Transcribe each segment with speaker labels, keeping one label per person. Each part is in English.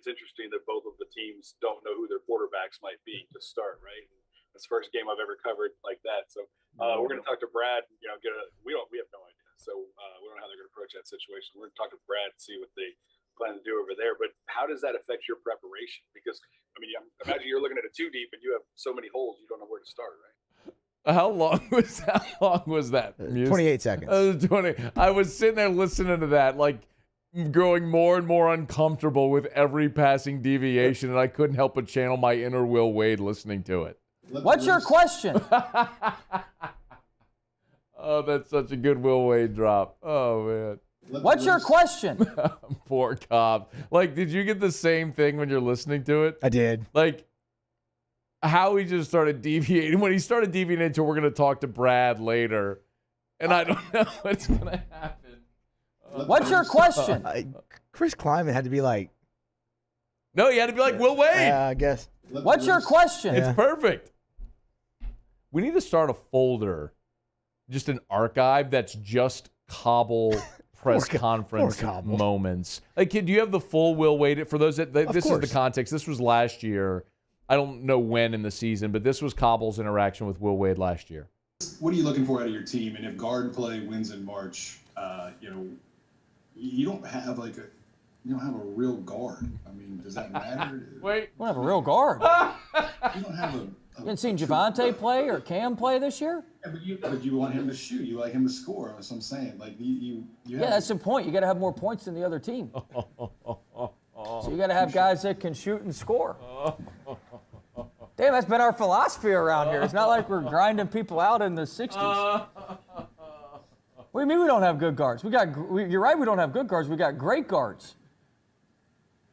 Speaker 1: it's interesting that both of the teams don't know who their quarterbacks might be to start, right? That's the first game I've ever covered like that. So we're going to talk to Brad. We have no idea. So we don't know how they're going to approach that situation. We're going to talk to Brad and see what they plan to do over there. But how does that affect your preparation? Because imagine you're looking at a 2 deep and you have so many holes you don't know where to start, right?
Speaker 2: How long was that?
Speaker 3: 28 seconds.
Speaker 2: 20. I was sitting there listening to that, like growing more and more uncomfortable with every passing deviation, and I couldn't help but channel my inner Will Wade listening to it.
Speaker 4: What's your question?
Speaker 2: Oh, that's such a good Will Wade drop. Oh, man.
Speaker 4: What's your question?
Speaker 2: Poor Cobb. Like, did you get the same thing when you're listening to it?
Speaker 3: I did.
Speaker 2: Like, how he just started deviating. When he started deviating into, we're going to talk to Brad later. And I don't know what's going to happen.
Speaker 4: What's your question?
Speaker 3: Chris Kleiman had to be like...
Speaker 2: No, he had to be like Will Wade.
Speaker 3: Yeah, I guess.
Speaker 4: What's your question?
Speaker 2: It's perfect. We need to start a folder, just an archive that's just Cobble press conference moments. Like, do you have the full Will Wade? For those that this is the context. This was last year. I don't know when in the season, but this was Cobble's interaction with Will Wade last year.
Speaker 5: What are you looking for out of your team? And if guard play wins in March, you don't have you don't have a real guard. I mean, does that matter?
Speaker 2: Wait,
Speaker 4: We don't have a real guard.
Speaker 5: You don't have
Speaker 4: You haven't seen Javante play or Cam play this year?
Speaker 5: Yeah, but you want him to shoot. You like him to score. That's what I'm saying. Like you have,
Speaker 4: Yeah, that's the point. You got to have more points than the other team. So you got to have guys that can shoot and score. Damn, that's been our philosophy around here. It's not like we're grinding people out in the 60s. What do you mean we don't have good guards? You're right, we don't have good guards. We got great guards.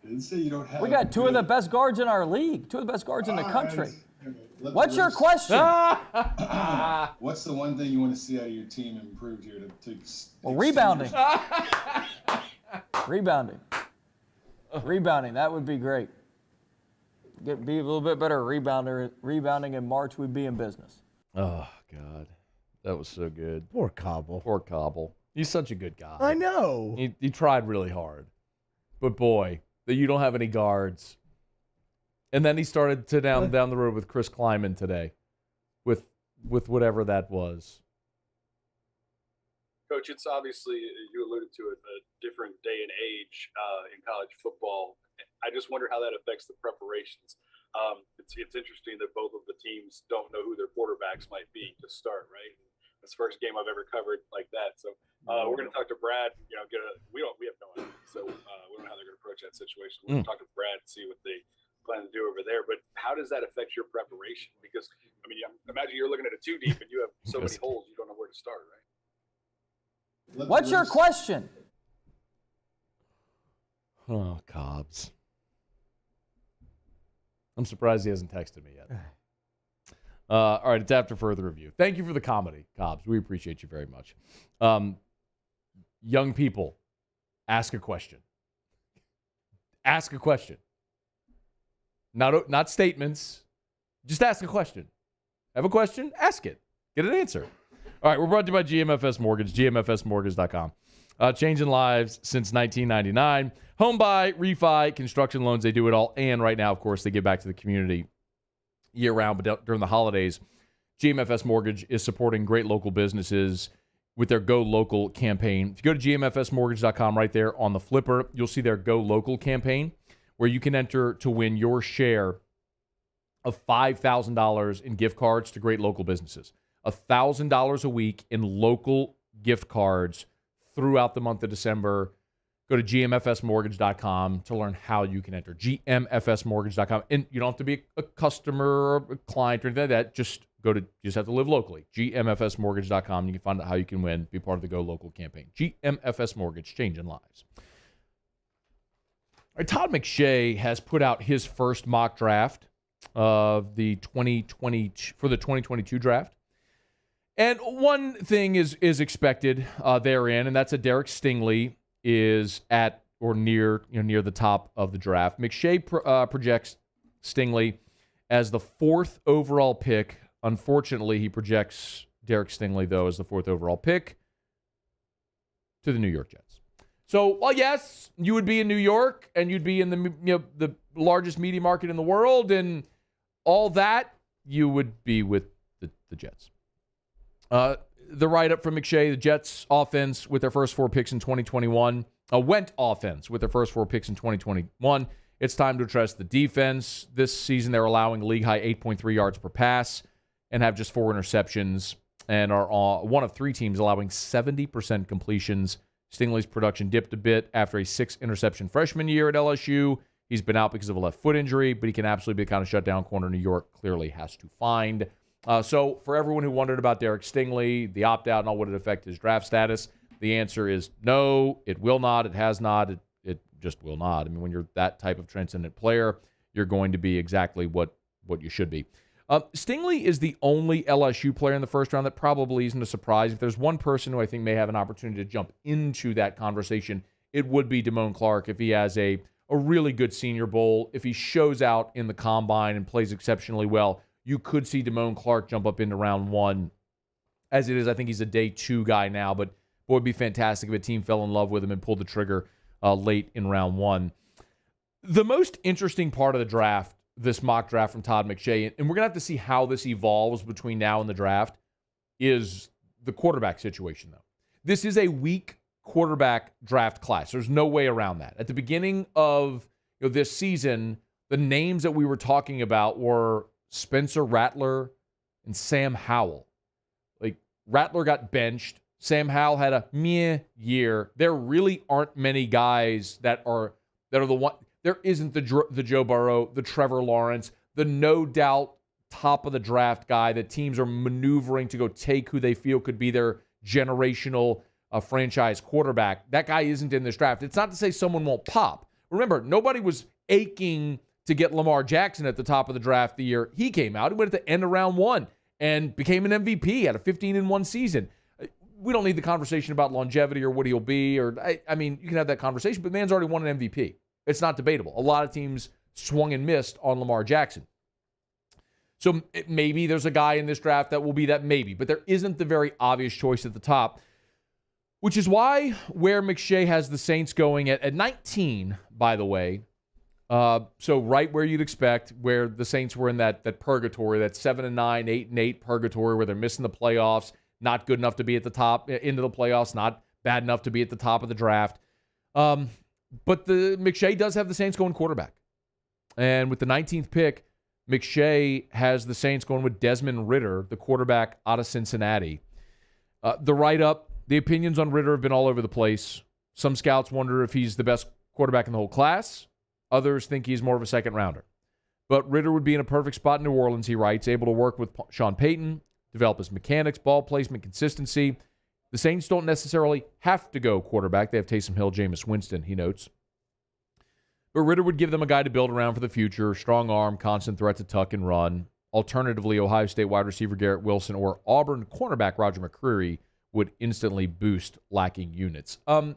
Speaker 5: I didn't say you don't have.
Speaker 4: We got two of the best guards in our league, two of the best guards in the country. What's your question?
Speaker 5: What's the one thing you want to see out of your team improved here
Speaker 4: Well, rebounding. Rebounding, that would be great. Be a little bit better rebounding in March, we'd be in business.
Speaker 2: Oh, God. That was so good.
Speaker 3: Poor Cobble.
Speaker 2: Poor Cobble. He's such a good guy.
Speaker 3: I know.
Speaker 2: He tried really hard. But, boy, that you don't have any guards. And then he started to down the road with Chris Kleiman today with whatever that was.
Speaker 1: Coach, it's obviously, you alluded to it, a different day and age in college football. I just wonder how that affects the preparations. It's interesting that both of the teams don't know who their quarterbacks might be to start, right? That's the first game I've ever covered like that. So we're going to talk to Brad. We have no idea. So we don't know how they're going to approach that situation. We're going to talk to Brad and see what they plan to do over there. But how does that affect your preparation? Because imagine you're looking at a 2 deep and you have so many holes you don't know where to start, right?
Speaker 4: What's your question?
Speaker 2: Oh, Cobbs. I'm surprised he hasn't texted me yet. All right, it's after further review. Thank you for the comedy, Cobbs. We appreciate you very much. Young people, ask a question. Ask a question. Not statements. Just ask a question. Have a question? Ask it. Get an answer. All right, we're brought to you by GMFS Mortgage, gmfsmortgage.com. Changing lives since 1999. Home buy, refi, construction loans, they do it all. And right now, of course, they give back to the community year-round. But during the holidays, GMFS Mortgage is supporting great local businesses with their Go Local campaign. If you go to gmfsmortgage.com right there on the flipper, you'll see their Go Local campaign where you can enter to win your share of $5,000 in gift cards to great local businesses. $1,000 a week in local gift cards throughout the month of December. Go to gmfsmortgage.com to learn how you can enter. gmfsmortgage.com. And you don't have to be a customer or a client or anything like that. Just have to live locally. gmfsmortgage.com. You can find out how you can win, be part of the Go Local campaign. GMFS Mortgage, changing lives. All right, Todd McShay has put out his first mock draft of the 2022 draft. And one thing is expected therein, and that's that Derek Stingley is at or near the top of the draft. McShay projects Stingley as the 4th overall pick. Unfortunately, he projects Derek Stingley, though, as the 4th overall pick to the New York Jets. So, well, yes, you would be in New York and you'd be in the largest media market in the world and all that. You would be with the Jets. The write-up from McShay, the Jets offense with their first 4 picks in 2021, went offense with their first 4 picks in 2021. It's time to address the defense. This season, they're allowing a league-high 8.3 yards per pass and have just 4 interceptions and are one of 3 teams allowing 70% completions. Stingley's production dipped a bit after a 6-interception freshman year at LSU. He's been out because of a left foot injury, but he can absolutely be the kind of shutdown corner New York clearly has to find. So for everyone who wondered about Derek Stingley, the opt-out and all, would it affect his draft status? The answer is no, it will not. It has not. It just will not. I mean, when you're that type of transcendent player, you're going to be exactly what you should be. Stingley is the only LSU player in the first round. That probably isn't a surprise. If there's one person who I think may have an opportunity to jump into that conversation, it would be Damone Clark if he has a really good Senior Bowl. If he shows out in the combine and plays exceptionally well, you could see Damone Clark jump up into round 1. As it is, I think he's a day 2 guy now, but boy, it'd be fantastic if a team fell in love with him and pulled the trigger late in round 1. The most interesting part of the draft, this mock draft from Todd McShay, and we're going to have to see how this evolves between now and the draft, is the quarterback situation, though. This is a weak quarterback draft class. There's no way around that. At the beginning of this season, the names that we were talking about were Spencer Rattler and Sam Howell. Like, Rattler got benched. Sam Howell had a meh year. There really aren't many guys that are the one. There isn't the Joe Burrow, the Trevor Lawrence, the no doubt top of the draft guy that teams are maneuvering to go take who they feel could be their generational franchise quarterback. That guy isn't in this draft. It's not to say someone won't pop. Remember, nobody was aching to get Lamar Jackson at the top of the draft the year he came out. He went at the end of round 1 and became an MVP, had a 15-1 season. We don't need the conversation about longevity or what he'll be. I mean, you can have that conversation, but the man's already won an MVP. It's not debatable. A lot of teams swung and missed on Lamar Jackson. So maybe there's a guy in this draft that will be that maybe, but there isn't the very obvious choice at the top, which is why where McShay has the Saints going at 19, by the way, so right where you'd expect, where the Saints were in that purgatory, that 7-9, 8-8 purgatory where they're missing the playoffs, not good enough to be at the top, into the playoffs, not bad enough to be at the top of the draft. But the McShay does have the Saints going quarterback. And with the 19th pick, McShay has the Saints going with Desmond Ridder, the quarterback out of Cincinnati. The write-up, the opinions on Ridder have been all over the place. Some scouts wonder if he's the best quarterback in the whole class. Others think he's more of a second-rounder. But Ridder would be in a perfect spot in New Orleans, he writes, able to work with Sean Payton, develop his mechanics, ball placement, consistency. The Saints don't necessarily have to go quarterback. They have Taysom Hill, Jameis Winston, he notes. But Ridder would give them a guy to build around for the future, strong arm, constant threat to tuck and run. Alternatively, Ohio State wide receiver Garrett Wilson or Auburn cornerback Roger McCreary would instantly boost lacking units. I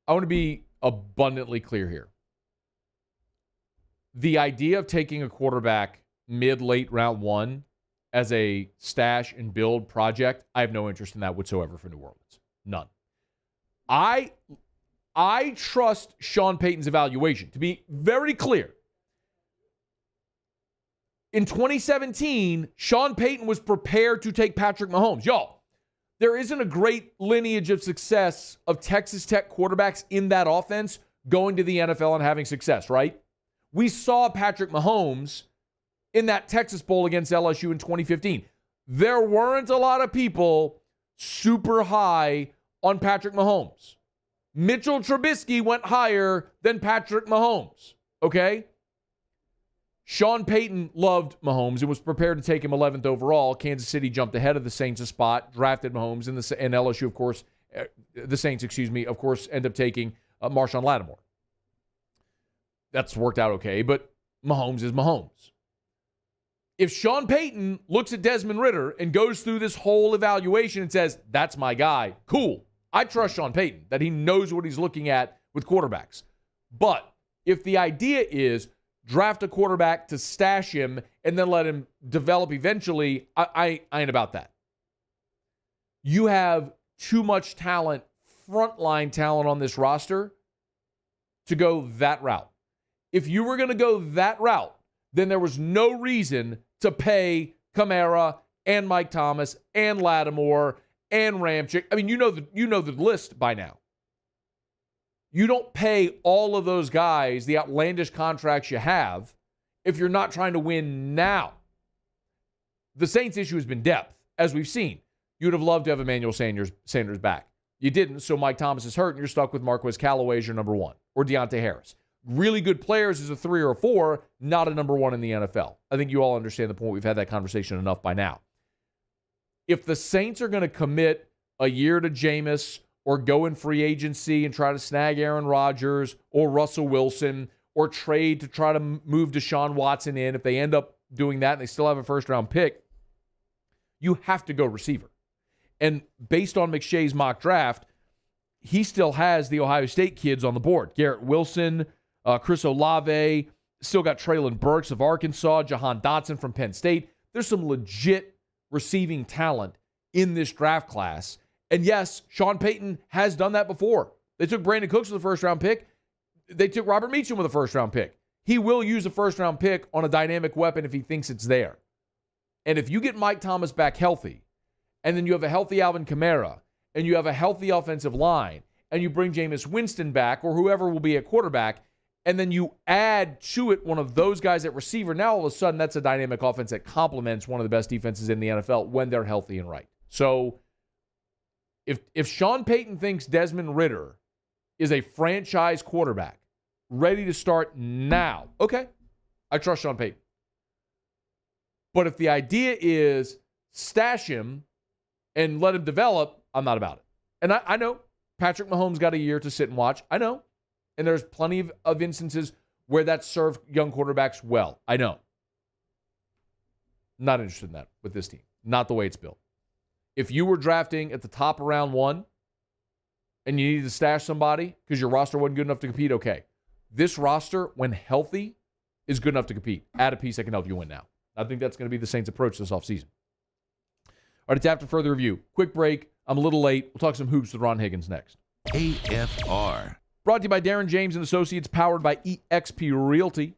Speaker 2: want to be abundantly clear here. The idea of taking a quarterback mid-late round 1 as a stash and build project, I have no interest in that whatsoever for New Orleans. None. I trust Sean Payton's evaluation. To be very clear, in 2017, Sean Payton was prepared to take Patrick Mahomes. Y'all, there isn't a great lineage of success of Texas Tech quarterbacks in that offense going to the NFL and having success, right? We saw Patrick Mahomes in that Texas Bowl against LSU in 2015. There weren't a lot of people super high on Patrick Mahomes. Mitchell Trubisky went higher than Patrick Mahomes, okay? Sean Payton loved Mahomes and was prepared to take him 11th overall. Kansas City jumped ahead of the Saints a spot, drafted Mahomes, and LSU, of course, the Saints, of course, end up taking Marshawn Lattimore. That's worked out okay, but Mahomes is Mahomes. If Sean Payton looks at Desmond Ridder and goes through this whole evaluation and says, that's my guy, cool. I trust Sean Payton, that he knows what he's looking at with quarterbacks. But if the idea is draft a quarterback to stash him and then let him develop eventually, I ain't about that. You have too much talent frontline talent on this roster to go that route. If you were going to go that route, then there was no reason to pay Kamara and Mike Thomas and Lattimore and Ramchick. I mean, you know the list by now. You don't pay all of those guys the outlandish contracts you have if you're not trying to win now. The Saints' issue has been depth, as we've seen. You would have loved to have Emmanuel Sanders back. You didn't, so Mike Thomas is hurt, and you're stuck with Marquez Callaway as your number one, or Deontay Harris. Really good players as a 3 or a 4, not a number 1 in the NFL. I think you all understand the point. We've had that conversation enough by now. If the Saints are going to commit a year to Jameis or go in free agency and try to snag Aaron Rodgers or Russell Wilson or trade to try to move Deshaun Watson in, if they end up doing that and they still have a first-round pick, you have to go receiver. And based on McShay's mock draft, he still has the Ohio State kids on the board. Garrett Wilson, Chris Olave, still got Treylon Burks of Arkansas, Jahan Dotson from Penn State. There's some legit receiving talent in this draft class. And yes, Sean Payton has done that before. They took Brandon Cooks with a first-round pick. They took Robert Meacham with a first-round pick. He will use a first-round pick on a dynamic weapon if he thinks it's there. And if you get Mike Thomas back healthy, and then you have a healthy Alvin Kamara, and you have a healthy offensive line, and you bring Jameis Winston back, or whoever will be a quarterback, and then you add to it one of those guys at receiver, now all of a sudden that's a dynamic offense that complements one of the best defenses in the NFL when they're healthy and right. So if Sean Payton thinks Desmond Ridder is a franchise quarterback ready to start now, okay, I trust Sean Payton. But if the idea is stash him and let him develop, I'm not about it. And I know Patrick Mahomes got a year to sit and watch. I know. And there's plenty of instances where that served young quarterbacks well. I know. Not interested in that with this team. Not the way it's built. If you were drafting at the top of round 1 and you needed to stash somebody because your roster wasn't good enough to compete, okay. This roster, when healthy, is good enough to compete. Add a piece that can help you win now. I think that's going to be the Saints' approach this offseason. All right, it's after further review. Quick break. I'm a little late. We'll talk some hoops with Ron Higgins next.
Speaker 6: AFR.
Speaker 2: Brought to you by Darren James & Associates, powered by eXp Realty.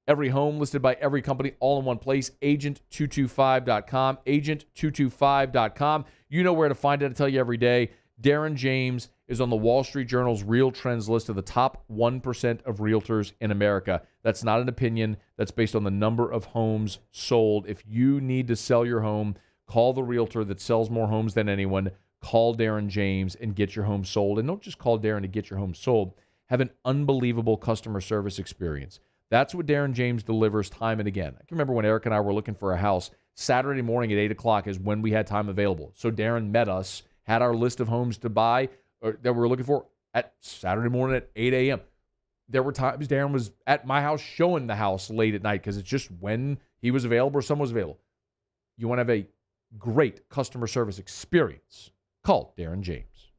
Speaker 2: Every home listed by every company, all in one place. Agent225.com. Agent225.com. You know where to find it. I tell you every day. Darren James is on the Wall Street Journal's Real Trends list of the top 1% of realtors in America. That's not an opinion. That's based on the number of homes sold. If you need to sell your home, call the realtor that sells more homes than anyone. Call Darren James and get your home sold. And don't just call Darren to get your home sold. Have an unbelievable customer service experience. That's what Darren James delivers time and again. I can remember when Eric and I were looking for a house, Saturday morning at 8 o'clock is when we had time available. So Darren met us, had our list of homes to buy or that we were looking for at Saturday morning at 8 a.m. There were times Darren was at my house showing the house late at night because it's just when he was available or someone was available. You want to have a great customer service experience. Call Darren James.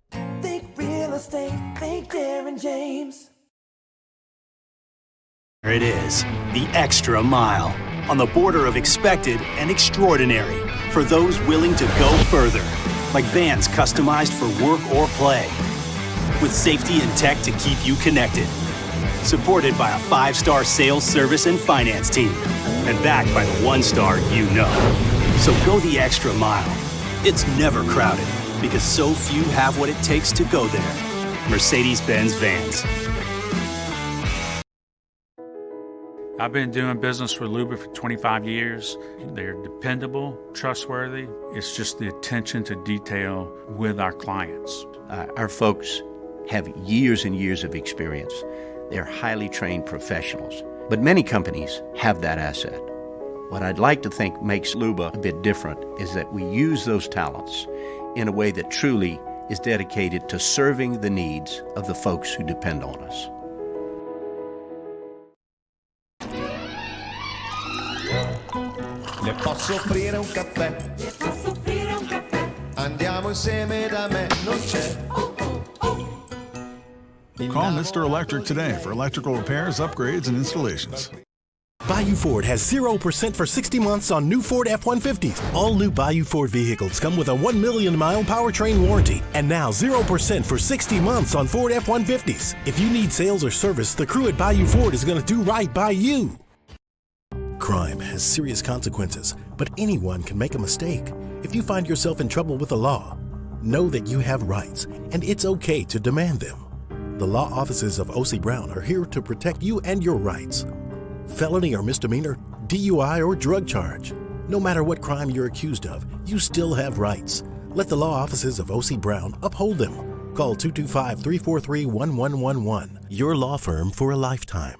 Speaker 7: Think real estate, think Darren James.
Speaker 8: There it is, the extra mile, on the border of expected and extraordinary, for those willing to go further, like vans customized for work or play, with safety and tech to keep you connected, supported by a 5-star sales, service, and finance team, and backed by the 1-star you know. So go the extra mile. It's never crowded, because so few have what it takes to go there. Mercedes-Benz Vans.
Speaker 9: I've been doing business with Luba for 25 years. They're dependable, trustworthy. It's just the attention to detail with our clients.
Speaker 6: Our folks have years and years of experience. They're highly trained professionals. But many companies have that asset. What I'd like to think makes Luba a bit different is that we use those talents in a way that truly is dedicated to serving the needs of the folks who depend on us.
Speaker 10: Le posso offrire un caffè? Le posso offrire un caffè? Andiamo insieme da me, non c'è.
Speaker 11: Call Mr. Electric today for electrical repairs, upgrades, and installations. Bayou Ford has 0% for 60 months on new Ford F-150s. All new Bayou Ford vehicles come with a 1 million mile powertrain warranty. And now 0% for 60 months on Ford F-150s. If you need sales or service, the crew at Bayou Ford is going to do right by you. Crime has serious consequences, but anyone can make a mistake. If you find yourself in trouble with the law, know that you have rights, and it's okay to demand them. The law offices of O.C. Brown are here to protect you and your rights. Felony or misdemeanor, DUI or drug charge. No matter what crime you're accused of, you still have rights. Let the law offices of O.C. Brown uphold them. Call 225-343-1111. Your law firm for a lifetime.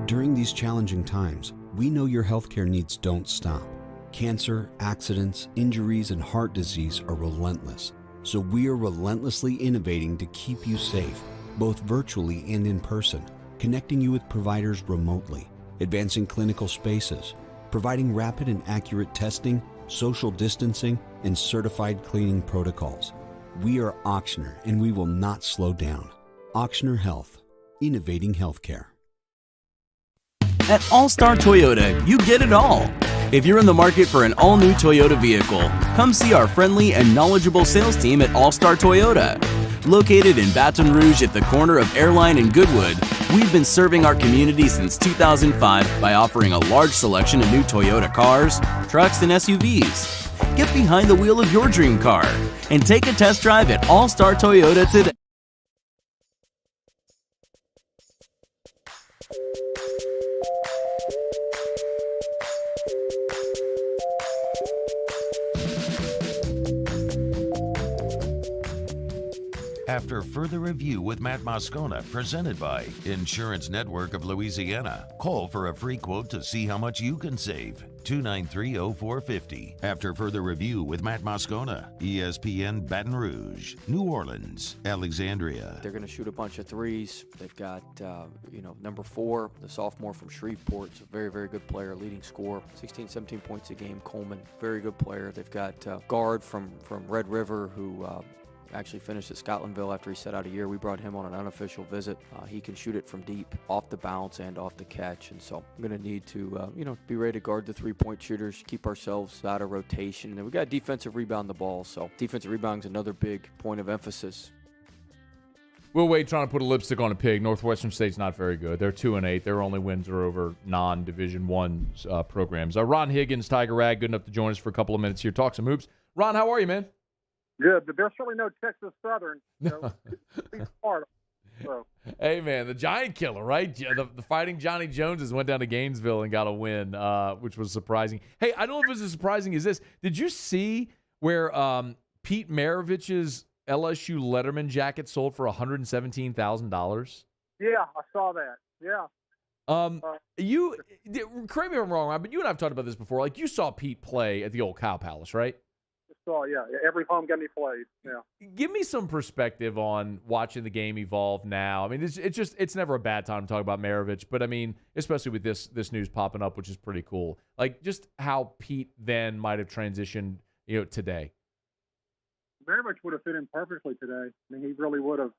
Speaker 12: During these challenging times, we know your healthcare needs don't stop. Cancer, accidents, injuries, and heart disease are relentless. So we are relentlessly innovating to keep you safe, both virtually and in person, connecting you with providers remotely, advancing clinical spaces, providing rapid and accurate testing, social distancing, and certified cleaning protocols. We are Auctioner, and we will not slow down. Auctioner Health, innovating healthcare.
Speaker 13: At All-Star Toyota, you get it all. If you're in the market for an all-new Toyota vehicle, come see our friendly and knowledgeable sales team at All-Star Toyota. Located in Baton Rouge at the corner of Airline and Goodwood, we've been serving our community since 2005 by offering a large selection of new Toyota cars, trucks, and SUVs. Get behind the wheel of your dream car and take a test drive at All-Star Toyota today.
Speaker 14: After further review with Matt Moscona, presented by Insurance Network of Louisiana. Call for a free quote to see how much you can save. 293-0450. After further review with Matt Moscona, ESPN Baton Rouge, New Orleans, Alexandria.
Speaker 4: They're going to shoot a bunch of threes. They've got, number 4, the sophomore from Shreveport. It's a very, very good player, leading scorer, 16, 17 points a game. Coleman, very good player. They've got guard from Red River who actually finished at Scotlandville after he set out a year. We brought him on an unofficial visit. He can shoot it from deep, off the bounce and off the catch. And so I'm going to need to, be ready to guard the three-point shooters, keep ourselves out of rotation. And we got defensive rebound the ball. So defensive rebounding is another big point of emphasis.
Speaker 2: Will Wade trying to put a lipstick on a pig. Northwestern State's not very good. They're 2-8. Their only wins are over non-Division I programs. Ron Higgins, Tiger Rag, good enough to join us for a couple of minutes here. Talk some hoops. Ron, how are you, man?
Speaker 15: Good, but there's certainly no Texas Southern. So.
Speaker 2: Hey, man, the Giant Killer, right? The Fighting Johnny Joneses went down to Gainesville and got a win, which was surprising. Hey, I don't know if it's as surprising as this. Did you see where Pete Maravich's LSU Letterman jacket sold for $117,000?
Speaker 15: Yeah, I saw that. Yeah.
Speaker 2: You correct me if I'm wrong, Ron, but you and I've talked about this before. Like, you saw Pete play at the old Cow Palace, right?
Speaker 15: Yeah, every home game he played. Yeah.
Speaker 2: Give me some perspective on watching the game evolve now. I mean, it's never a bad time to talk about Maravich, but I mean, especially with this news popping up, which is pretty cool. Like, just how Pete then might have transitioned, today.
Speaker 15: Maravich would have fit in perfectly today. I mean, he really would have.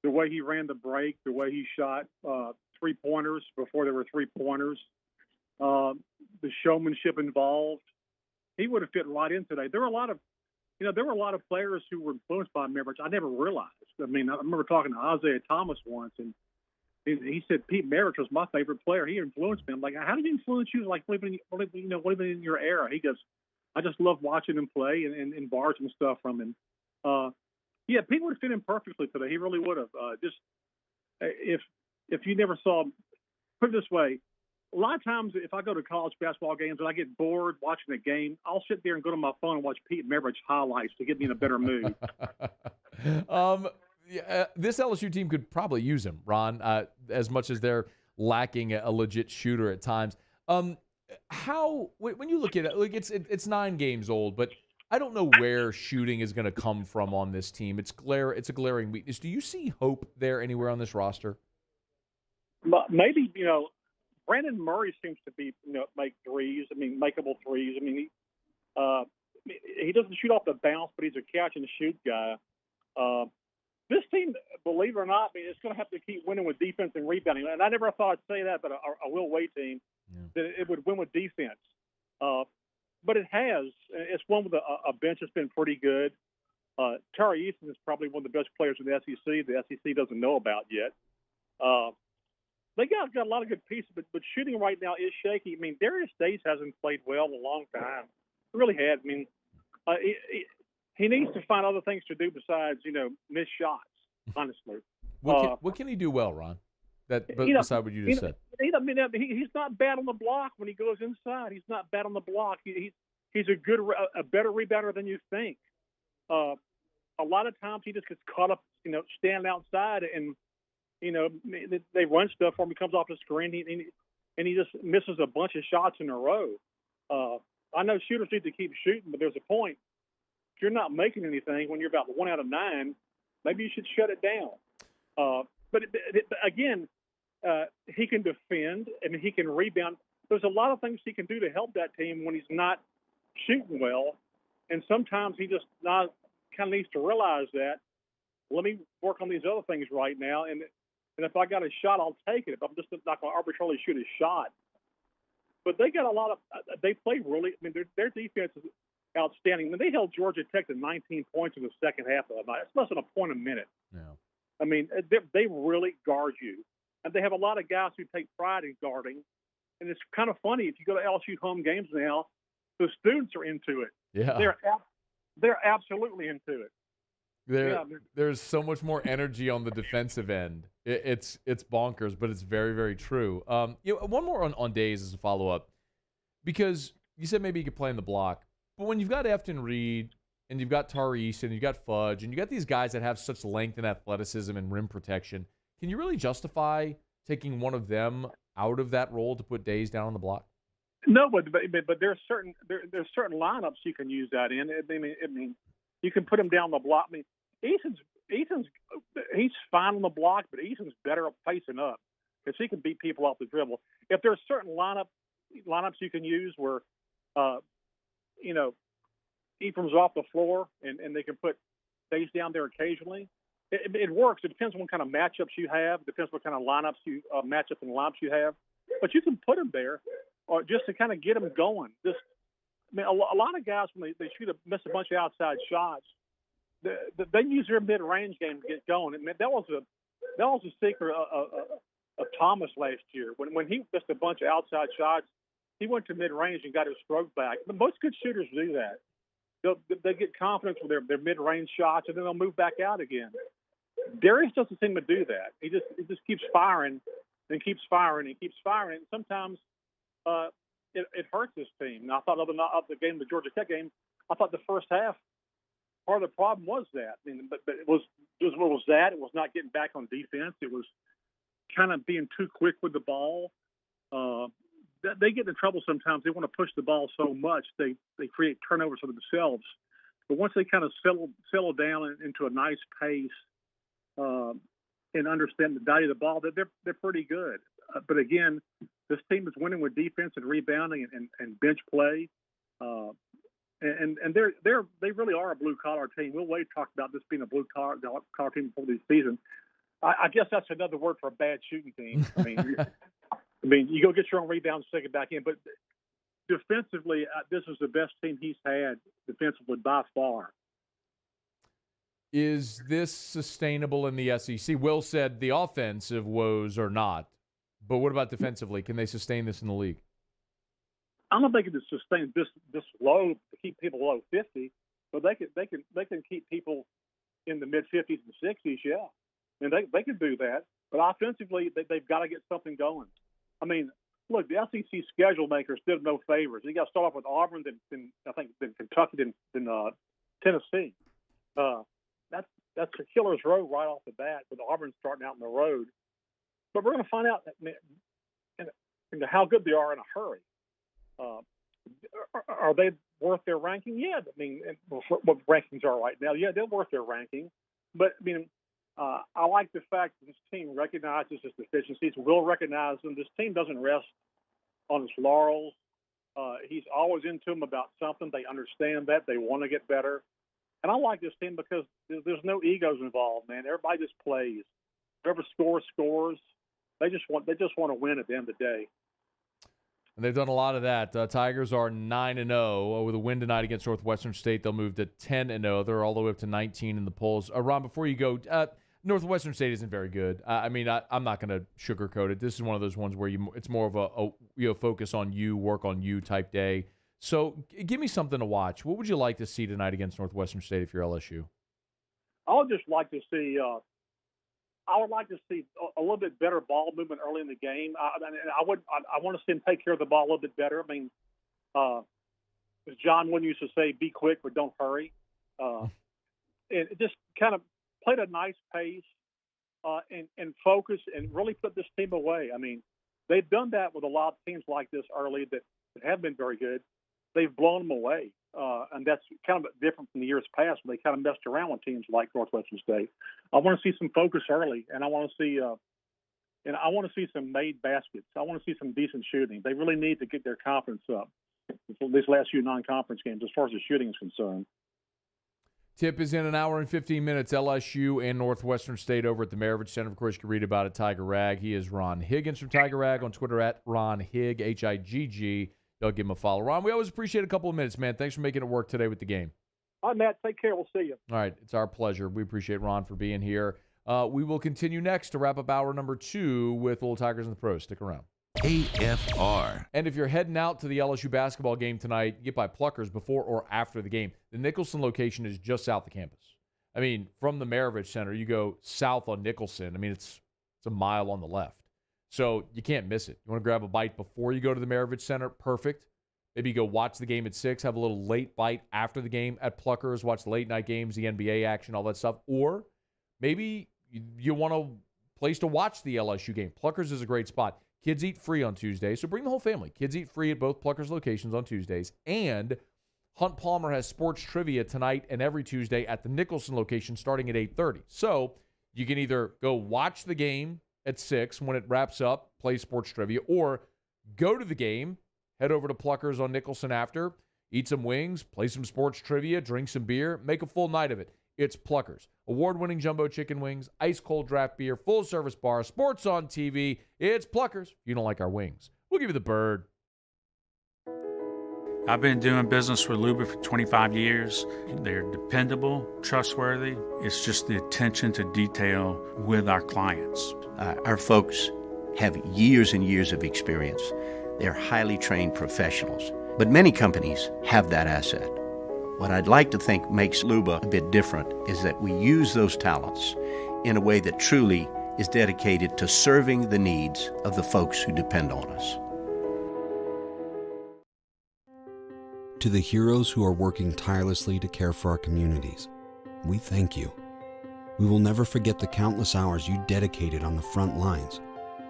Speaker 15: The way he ran the break, the way he shot three-pointers before there were three-pointers, the showmanship involved. He would have fit right in today. There were a lot of players who were influenced by Maravich. I never realized. I mean, I remember talking to Isaiah Thomas once, and he said Pete Maravich was my favorite player. He influenced me. I'm like, how did he influence you? Like living in your era. He goes, I just love watching him play and bars and stuff from him. Pete would have fit in perfectly today. He really would have. If you never saw him, put it this way. A lot of times, if I go to college basketball games and I get bored watching a game, I'll sit there and go to my phone and watch Pete Maravich highlights to get me in a better mood.
Speaker 2: This LSU team could probably use him, Ron, as much as they're lacking a legit shooter at times. When you look at it, like it's 9 games old, but I don't know where shooting is going to come from on this team. It's a glaring weakness. Do you see hope there anywhere on this roster?
Speaker 15: Maybe, Brandon Murray seems to be, make threes. I mean, makeable threes. I mean, he doesn't shoot off the bounce, but he's a catch and shoot guy. this team, believe it or not, it's going to have to keep winning with defense and rebounding. And I never thought I'd say that, but a Will Wade team, that it would win with defense. But it has. It's won with a bench that's been pretty good. Terrell Easton is probably one of the best players in the SEC. The SEC doesn't know about yet. They got a lot of good pieces, but shooting right now is shaky. I mean, Darius Days hasn't played well in a long time. He really has. I mean, he needs to find other things to do besides, miss shots, honestly.
Speaker 2: What can he do well, Ron? Beside what you just said.
Speaker 15: He's not bad on the block when he goes inside. He's not bad on the block. He's a better rebounder than you think. A lot of times he just gets caught up, standing outside and, they run stuff for him. He comes off the screen and he just misses a bunch of shots in a row. I know shooters need to keep shooting, but there's a point. If you're not making anything when you're about 1 out of 9, maybe you should shut it down. But again, he can defend and he can rebound. There's a lot of things he can do to help that team when he's not shooting well. And sometimes he just kind of needs to realize that. Let me work on these other things right now. And if I got a shot, I'll take it. If I'm just not going to arbitrarily shoot a shot. But they got a lot of – they play really – I mean, their defense is outstanding. I mean, they held Georgia Tech to 19 points in the second half of the night. It's less than a point a minute.
Speaker 2: Yeah.
Speaker 15: I mean, they really guard you. And they have a lot of guys who take pride in guarding. And it's kind of funny. If you go to LSU home games now, the students are into it.
Speaker 2: Yeah.
Speaker 15: They're absolutely into it.
Speaker 2: There's so much more energy on the defensive end. It's bonkers, but it's very, very true. One more on Days as a follow-up, because you said maybe you could play in the block, but when you've got Efton Reed and you've got Tariq and you've got Fudge and you got these guys that have such length and athleticism and rim protection, can you really justify taking one of them out of that role to put Days down on the block?
Speaker 15: No, but there's certain lineups you can use that in. I mean, you can put him down the block. I mean, Easton's he's fine on the block, but Easton's better at pacing up because he can beat people off the dribble. If there's certain lineups you can use where, Ephraim's off the floor and they can put Days down there occasionally, it works. It depends on what kind of matchups you have. It depends what kind of matchups and lineups you have. But you can put him there, or just to kind of get him going. A lot of guys when they miss a bunch of outside shots, they use their mid-range game to get going. And that was a secret of Thomas last year. When he missed a bunch of outside shots, he went to mid-range and got his stroke back. But most good shooters do that. They get confidence with their mid-range shots, and then they'll move back out again. Darius doesn't seem to do that. He just keeps firing and keeps firing and keeps firing. And sometimes it hurts his team. Now, I thought of the game, the Georgia Tech game, I thought the first half, part of the problem was that. I mean, but it was that. It was not getting back on defense. It was kind of being too quick with the ball. They get in trouble sometimes. They want to push the ball so much they create turnovers for themselves. But once they kind of settle down into a nice pace and understand the value of the ball, they're pretty good. But again, this team is winning with defense and rebounding and bench play. And they really are a blue collar team. Will Wade talked about this being a blue collar team before the season. I guess that's another word for a bad shooting team. I mean, you go get your own rebounds, take it back in. But defensively, this is the best team he's had defensively by far.
Speaker 2: Is this sustainable in the SEC? Will said the offensive woes are not. But what about defensively? Can they sustain this in the league?
Speaker 15: I don't think it can sustain this low, keep people below 50, but they can keep people in the mid 50s and 60s. Yeah, and they can do that. But offensively, they've got to get something going. I mean, look, the SEC schedule makers did no favors. You got to start off with Auburn, then Kentucky, then Tennessee. That's a killer's road right off the bat with Auburn starting out in the road. But we're going to find out how good they are in a hurry. Are they worth their ranking? Yeah, I mean, what rankings are right now? Yeah, they're worth their ranking. But I mean, I like the fact that this team recognizes its deficiencies. Will recognize them. This team doesn't rest on its laurels. He's always into them about something. They understand that. They want to get better. And I like this team because there's no egos involved, man. Everybody just plays. Whoever scores. They just want to win at the end of the day.
Speaker 2: And they've done a lot of that. Tigers are 9-0 with a win tonight against Northwestern State. They'll move to 10-0. They're all the way up to 19 in the polls. Ron, before you go, Northwestern State isn't very good. I'm not going to sugarcoat it. This is one of those ones where it's more of a focus on you, work on you type day. So give me something to watch. What would you like to see tonight against Northwestern State if you're LSU?
Speaker 15: I would just like to see. I would like to see a little bit better ball movement early in the game. I want to see him take care of the ball a little bit better. I mean, as John Wooden used to say, "Be quick, but don't hurry." And it just kind of played a nice pace and focus and really put this team away. I mean, they've done that with a lot of teams like this early that have been very good. They've blown them away. And that's kind of different from the years past when they kind of messed around with teams like Northwestern State. I want to see some focus early, and I want to see some made baskets. I want to see some decent shooting. They really need to get their confidence up these last few non-conference games as far as the shooting is concerned.
Speaker 2: Tip is in an hour and 15 minutes. LSU and Northwestern State over at the Maravich Center. Of course, you can read about it at Tiger Rag. He is Ron Higgins from Tiger Rag on Twitter at Ron Higg, Higg. Y'all give him a follow. Ron, we always appreciate a couple of minutes, man. Thanks for making it work today with the game.
Speaker 15: All right, Matt. Take care. We'll see you.
Speaker 2: All right. It's our pleasure. We appreciate Ron for being here. We will continue next to wrap up hour number 2 with Little Tigers and the Pros. Stick around.
Speaker 14: AFR.
Speaker 2: And if you're heading out to the LSU basketball game tonight, get by Pluckers before or after the game. The Nicholson location is just south of campus. I mean, from the Maravich Center, you go south on Nicholson. I mean, it's a mile on the left. So you can't miss it. You want to grab a bite before you go to the Maravich Center? Perfect. Maybe go watch the game at 6, have a little late bite after the game at Pluckers, watch the late night games, the NBA action, all that stuff. Or maybe you want a place to watch the LSU game. Pluckers is a great spot. Kids eat free on Tuesdays, so bring the whole family. Kids eat free at both Pluckers locations on Tuesdays. And Hunt Palmer has sports trivia tonight and every Tuesday at the Nicholson location starting at 8:30. So you can either go watch the game at 6 when it wraps up, play sports trivia, or go to the game, head over to Pluckers on Nicholson after, eat some wings, play some sports trivia, drink some beer, make a full night of it. It's Pluckers. Award-winning jumbo chicken wings, ice-cold draft beer, full-service bar, sports on TV. It's Pluckers. If you don't like our wings, we'll give you the bird.
Speaker 9: I've been doing business with Luba for 25 years. They're dependable, trustworthy. It's just the attention to detail with our clients.
Speaker 6: Our folks have years and years of experience. They're highly trained professionals. But many companies have that asset. What I'd like to think makes Luba a bit different is that we use those talents in a way that truly is dedicated to serving the needs of the folks who depend on us.
Speaker 12: To the heroes who are working tirelessly to care for our communities, we thank you. We will never forget the countless hours you dedicated on the front lines,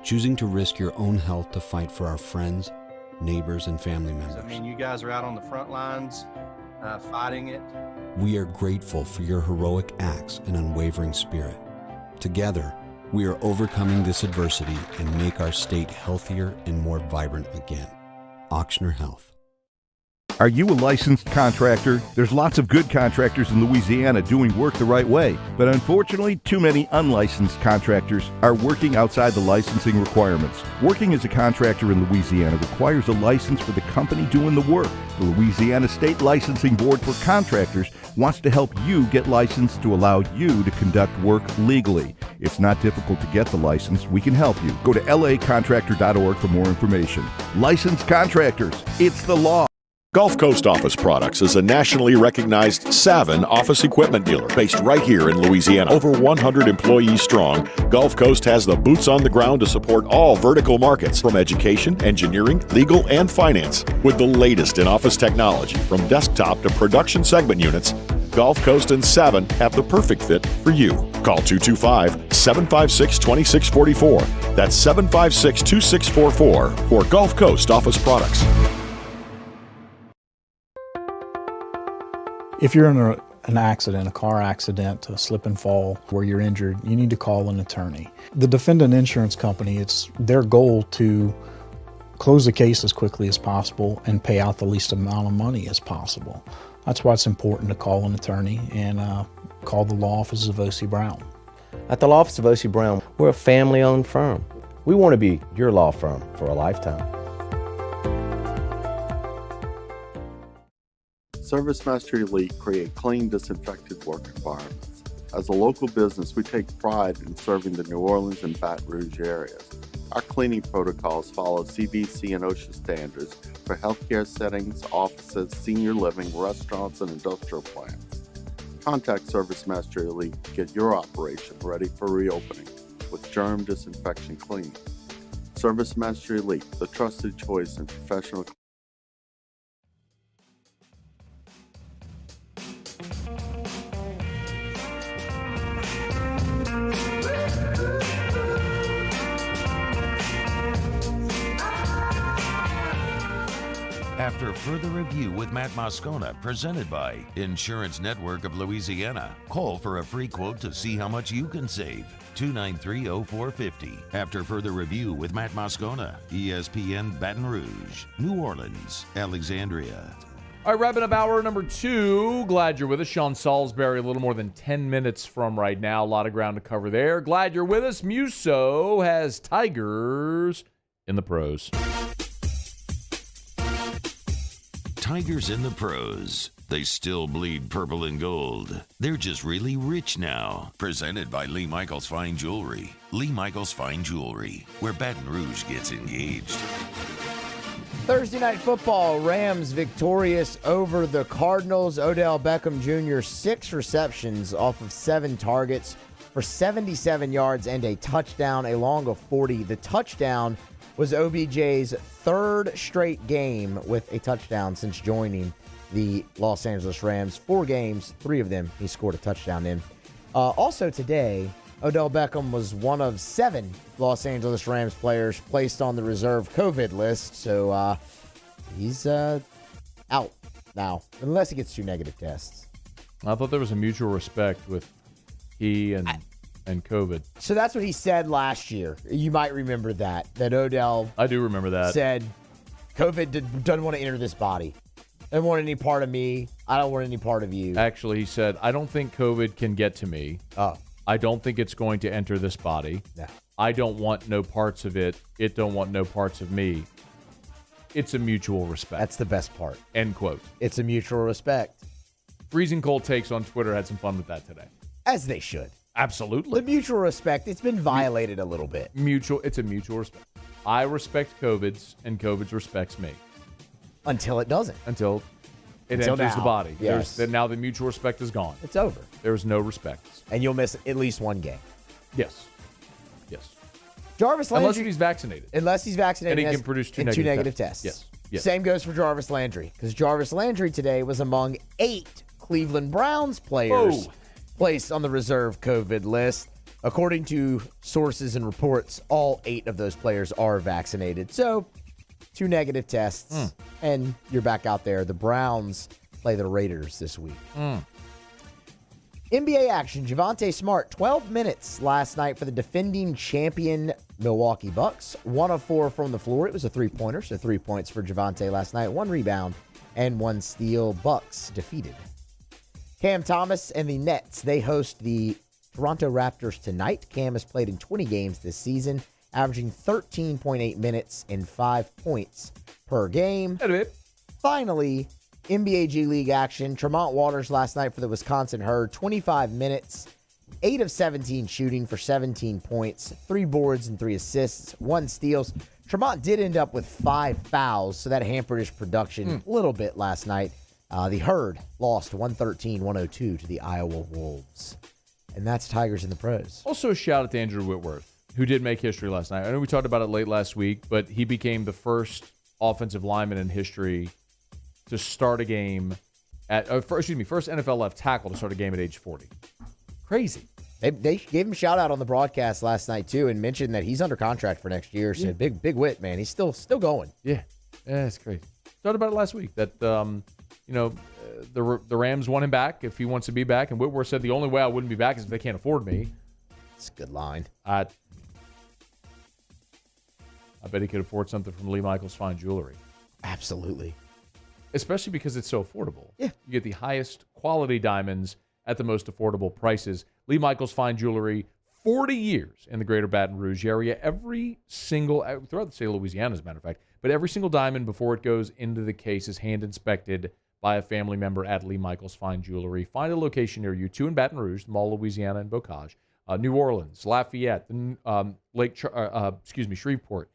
Speaker 12: choosing to risk your own health to fight for our friends, neighbors, and family members.
Speaker 16: I mean, you guys are out on the front lines fighting it.
Speaker 12: We are grateful for your heroic acts and unwavering spirit. Together, we are overcoming this adversity and make our state healthier and more vibrant again. Ochsner Health.
Speaker 17: Are you a licensed contractor? There's lots of good contractors in Louisiana doing work the right way, but unfortunately, too many unlicensed contractors are working outside the licensing requirements. Working as a contractor in Louisiana requires a license for the company doing the work. The Louisiana State Licensing Board for Contractors wants to help you get licensed to allow you to conduct work legally. It's not difficult to get the license. We can help you. Go to lacontractor.org for more information. Licensed contractors, it's the law.
Speaker 18: Gulf Coast Office Products is a nationally recognized Savin office equipment dealer based right here in Louisiana. Over 100 employees strong, Gulf Coast has the boots on the ground to support all vertical markets, from education, engineering, legal, and finance. With the latest in office technology, from desktop to production segment units, Gulf Coast and Savin have the perfect fit for you. Call 225-756-2644. That's 756-2644 for Gulf Coast Office Products.
Speaker 19: If you're in an accident, a car accident, a slip and fall where you're injured, you need to call an attorney. The defendant insurance company, it's their goal to close the case as quickly as possible and pay out the least amount of money as possible. That's why it's important to call an attorney and call the law offices of O.C. Brown.
Speaker 20: At the law office of O.C. Brown, we're a family-owned firm. We want to be your law firm for a lifetime.
Speaker 21: ServiceMaster Elite create clean, disinfected work environments. As a local business, we take pride in serving the New Orleans and Baton Rouge areas. Our cleaning protocols follow CDC and OSHA standards for healthcare settings, offices, senior living, restaurants, and industrial plants. Contact ServiceMaster Elite to get your operation ready for reopening with germ disinfection cleaning. ServiceMaster Elite, the trusted choice in professional.
Speaker 14: After further review with Matt Moscona, presented by Insurance Network of Louisiana. Call for a free quote to see how much you can save. 293-0450. After further review with Matt Moscona, ESPN Baton Rouge, New Orleans, Alexandria.
Speaker 2: All right, wrapping up hour number 2. Glad you're with us. Sean Salisbury, a little more than 10 minutes from right now. A lot of ground to cover there. Glad you're with us. Musso has Tigers in the pros.
Speaker 14: Tigers in the pros. They still bleed purple and gold. They're just really rich now. Presented by Lee Michaels Fine Jewelry. Lee Michaels Fine Jewelry, where Baton Rouge gets engaged.
Speaker 3: Thursday Night Football, Rams victorious over the Cardinals. Odell Beckham Jr., 6 receptions off of 7 targets for 77 yards and a touchdown, a long of 40. The touchdown was OBJ's 3rd straight game with a touchdown since joining the Los Angeles Rams. 4 games, 3 of them he scored a touchdown in. Also today, Odell Beckham was one of 7 Los Angeles Rams players placed on the reserve COVID list, so he's out now, unless he gets 2 negative tests.
Speaker 2: I thought there was a mutual respect with he and COVID.
Speaker 3: So that's what he said last year. You might remember that Odell.
Speaker 2: I do remember that.
Speaker 3: Said, COVID doesn't want to enter this body. Doesn't want any part of me. I don't want any part of you.
Speaker 2: Actually, he said, I don't think COVID can get to me.
Speaker 3: Oh.
Speaker 2: I don't think it's going to enter this body.
Speaker 3: No.
Speaker 2: I don't want no parts of it. It don't want no parts of me. It's a mutual respect.
Speaker 3: That's the best part.
Speaker 2: End quote.
Speaker 3: It's a mutual respect.
Speaker 2: Freezing Cold Takes on Twitter had some fun with that today.
Speaker 3: As they should.
Speaker 2: Absolutely.
Speaker 3: The mutual respect, it's been violated a little bit.
Speaker 2: It's a mutual respect. I respect COVID's, and COVID's respects me.
Speaker 3: Until it doesn't.
Speaker 2: Until it
Speaker 3: Until
Speaker 2: enters
Speaker 3: now.
Speaker 2: the body.
Speaker 3: Yes.
Speaker 2: Now the mutual respect is gone.
Speaker 3: It's over.
Speaker 2: There's no respect.
Speaker 3: And you'll miss at least 1 game.
Speaker 2: Yes. Yes.
Speaker 3: Jarvis Landry.
Speaker 2: Unless he's vaccinated.
Speaker 3: Unless he's vaccinated.
Speaker 2: And he can produce 2
Speaker 3: negative tests.
Speaker 2: Yes. Yes.
Speaker 3: Same goes for Jarvis Landry, because Jarvis Landry today was among 8 Cleveland Browns players placed on the reserve COVID list. According to sources and reports, all 8 of those players are vaccinated. So, 2 negative tests, and you're back out there. The Browns play the Raiders this week. NBA action, Javonte Smart, 12 minutes last night for the defending champion Milwaukee Bucks. 1 of 4 from the floor. It was a 3-pointer, so 3 points for Javonte last night. 1 rebound and 1 steal. Bucks defeated. Cam Thomas and the Nets, they host the Toronto Raptors tonight. Cam has played in 20 games this season, averaging 13.8 minutes and 5 points per game. Finally, NBA G League action. Tremont Waters last night for the Wisconsin Herd, 25 minutes, 8 of 17 shooting for 17 points, 3 boards and 3 assists, 1 steals. Tremont did end up with 5 fouls, so that hampered his production a little bit last night. The Herd lost 113-102 to the Iowa Wolves. And that's Tigers in the pros.
Speaker 2: Also, a shout out to Andrew Whitworth, who did make history last night. I know we talked about it late last week, but he became the first offensive lineman in history to start a game first NFL left tackle to start a game at age 40. Crazy.
Speaker 3: They gave him a shout out on the broadcast last night too, and mentioned that he's under contract for next year. So big Whit, man, he's still going.
Speaker 2: Yeah, it's crazy. Talked about it last week that the Rams want him back if he wants to be back, and Whitworth said the only way I wouldn't be back is if they can't afford me.
Speaker 3: It's a good line.
Speaker 2: I bet he could afford something from Lee Michaels Fine Jewelry.
Speaker 3: Absolutely.
Speaker 2: Especially because it's so affordable.
Speaker 3: Yeah.
Speaker 2: You get the highest quality diamonds at the most affordable prices. Lee Michaels Fine Jewelry, 40 years in the greater Baton Rouge area. Every single, throughout the state of Louisiana, as a matter of fact, but every single diamond before it goes into the case is hand inspected by a family member at Lee Michaels Fine Jewelry. Find a location near you, 2 in Baton Rouge, Mall, Louisiana, and Bocage, New Orleans, Lafayette, Shreveport,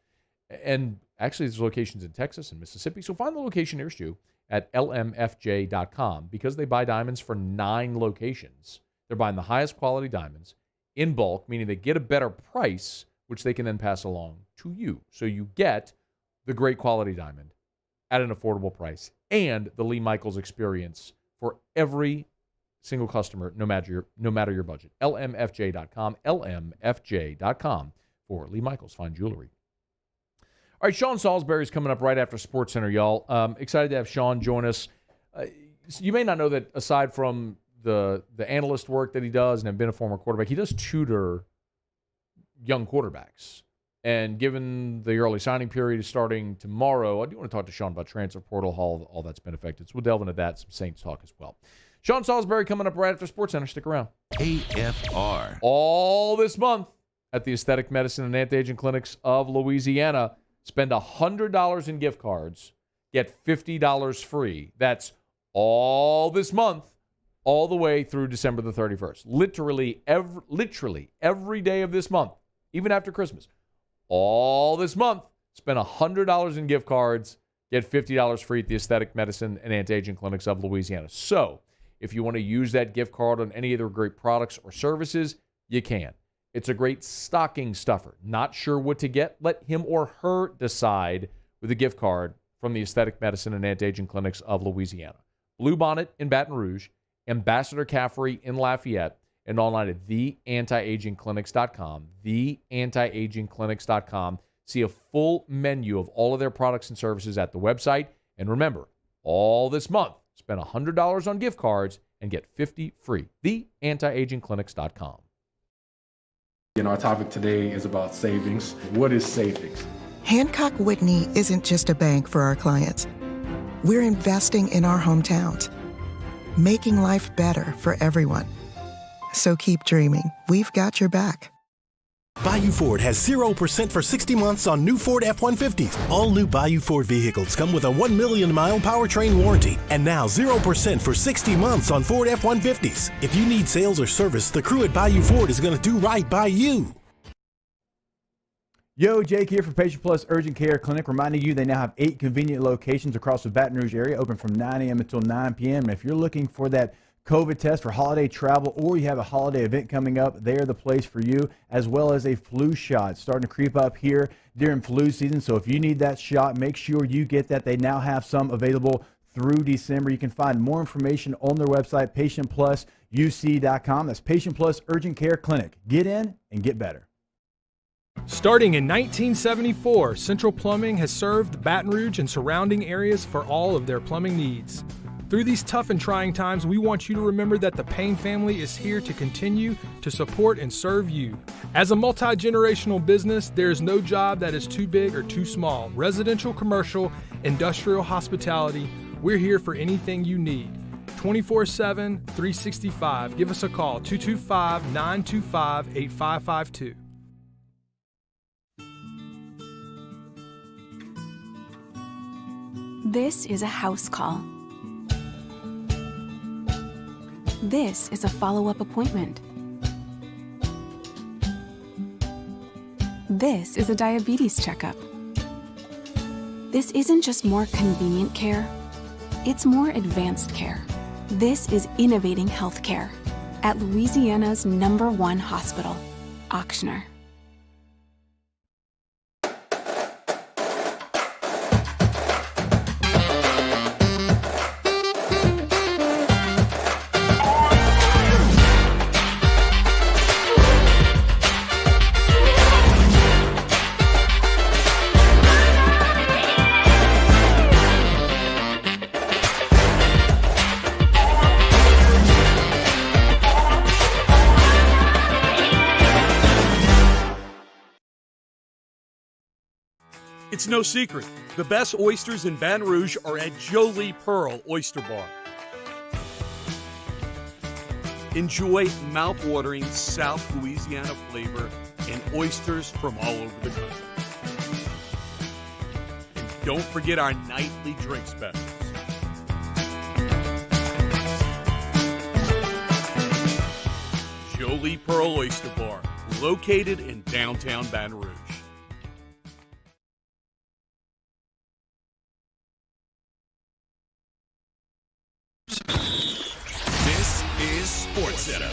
Speaker 2: and actually there's locations in Texas and Mississippi. So find the location nearest you at lmfj.com. Because they buy diamonds for 9 locations, they're buying the highest quality diamonds in bulk, meaning they get a better price, which they can then pass along to you. So you get the great quality diamond at an affordable price and the Lee Michaels experience for every single customer, no matter your budget. lmfj.com, lmfj.com for Lee Michaels Fine Jewelry. All right, Sean Salisbury is coming up right after SportsCenter, y'all. Excited to have Sean join us. You may not know that aside from the analyst work that he does and have been a former quarterback, he does tutor young quarterbacks. And given the early signing period is starting tomorrow, I do want to talk to Sean about transfer portal, how all that's been affected. So we'll delve into that, some Saints talk as well. Sean Salisbury coming up right after SportsCenter. Stick around.
Speaker 14: AFR.
Speaker 2: All this month at the Aesthetic Medicine and Anti-Aging Clinics of Louisiana. Spend $100 in gift cards, get $50 free. That's all this month, all the way through December the 31st. Literally every day of this month, even after Christmas. All this month, spend $100 in gift cards, get $50 free at the Aesthetic Medicine and Anti-Aging Clinics of Louisiana. So, if you want to use that gift card on any of their great products or services, you can. It's a great stocking stuffer. Not sure what to get? Let him or her decide with a gift card from the Aesthetic Medicine and Anti-Aging Clinics of Louisiana. Bluebonnet in Baton Rouge, Ambassador Caffrey in Lafayette, and online at theantiagingclinics.com, theantiagingclinics.com. See a full menu of all of their products and services at the website. And remember, all this month, spend $100 on gift cards and get $50 free. theantiagingclinics.com.
Speaker 5: Our topic today is about savings. What is savings?
Speaker 22: Hancock Whitney isn't just a bank for our clients. We're investing in our hometowns, making life better for everyone. So keep dreaming. We've got your back.
Speaker 11: Bayou Ford has 0% for 60 months on new Ford F-150s. All new Bayou Ford vehicles come with a 1 million-mile powertrain warranty. And now 0% for 60 months on Ford F-150s. If you need sales or service, the crew at Bayou Ford is going to do right by you.
Speaker 23: Yo, Jake here for Patient Plus Urgent Care Clinic, reminding you they now have 8 convenient locations across the Baton Rouge area, open from 9 a.m. until 9 p.m. And if you're looking for that COVID test for holiday travel, or you have a holiday event coming up, they're the place for you, as well as a flu shot starting to creep up here during flu season. So if you need that shot, make sure you get that. They now have some available through December. You can find more information on their website, patientplusuc.com. That's Patient Plus Urgent Care Clinic. Get in and get better.
Speaker 24: Starting in 1974, Central Plumbing has served Baton Rouge and surrounding areas for all of their plumbing needs. Through these tough and trying times, we want you to remember that the Payne family is here to continue to support and serve you. As a multi-generational business, there is no job that is too big or too small. Residential, commercial, industrial, hospitality, we're here for anything you need. 24/7, 365. Give us a call, 225-925-8552.
Speaker 25: This is a house call. This is a follow-up appointment. This is a diabetes checkup. This isn't just more convenient care, it's more advanced care. This is innovating healthcare at Louisiana's #1 hospital, Auctioner.
Speaker 1: It's no secret. The best oysters in Baton Rouge are at Jolie Pearl Oyster Bar. Enjoy mouth-watering South Louisiana flavor and oysters from all over the country. And don't forget our nightly drink specials. Jolie Pearl Oyster Bar, located in downtown Baton Rouge.
Speaker 7: This is SportsCenter.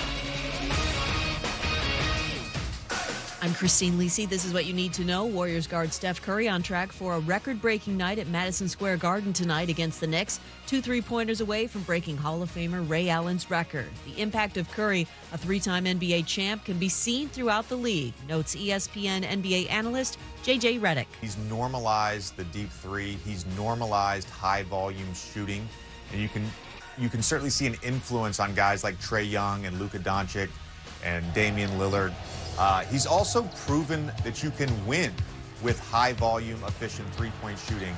Speaker 8: I'm Christine Lisi. This is what you need to know. Warriors guard Steph Curry on track for a record-breaking night at Madison Square Garden tonight against the Knicks. 2 3-pointers away from breaking Hall of Famer Ray Allen's record. The impact of Curry, a 3-time NBA champ, can be seen throughout the league, notes ESPN NBA analyst J.J. Redick.
Speaker 10: He's normalized the deep three. He's normalized high-volume shooting. And you can certainly see an influence on guys like Trae Young and Luka Doncic and Damian Lillard. He's also proven that you can win with high-volume, efficient three-point shooting.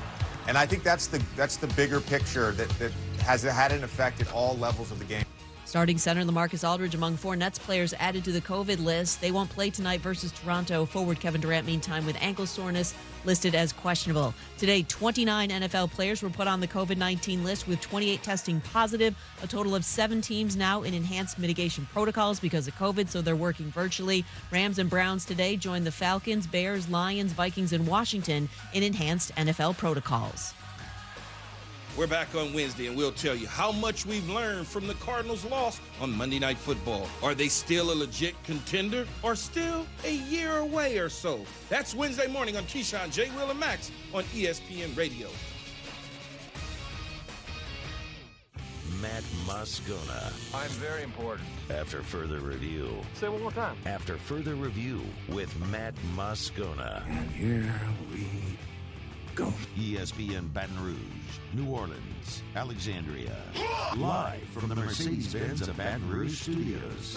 Speaker 10: And I think that's the bigger picture that has had an effect at all levels of the game.
Speaker 8: Starting center LaMarcus Aldridge among 4 Nets players added to the COVID list. They won't play tonight versus Toronto. Forward Kevin Durant, meantime, with ankle soreness, listed as questionable. Today, 29 NFL players were put on the COVID-19 list, with 28 testing positive. A total of 7 teams now in enhanced mitigation protocols because of COVID, so they're working virtually. Rams and Browns today join the Falcons, Bears, Lions, Vikings, and Washington in enhanced NFL protocols.
Speaker 13: We're back on Wednesday, and we'll tell you how much we've learned from the Cardinals' loss on Monday Night Football. Are they still a legit contender or still a year away or so? That's Wednesday morning on Keyshawn, J. Will, and Max on ESPN Radio.
Speaker 14: Matt Moscona.
Speaker 26: I'm very important.
Speaker 14: After further review.
Speaker 26: Say it one more time.
Speaker 14: After further review with Matt Moscona.
Speaker 26: And here we go.
Speaker 14: ESPN Baton Rouge, New Orleans, Alexandria. Live from the Mercedes-Benz of Baton Rouge studios.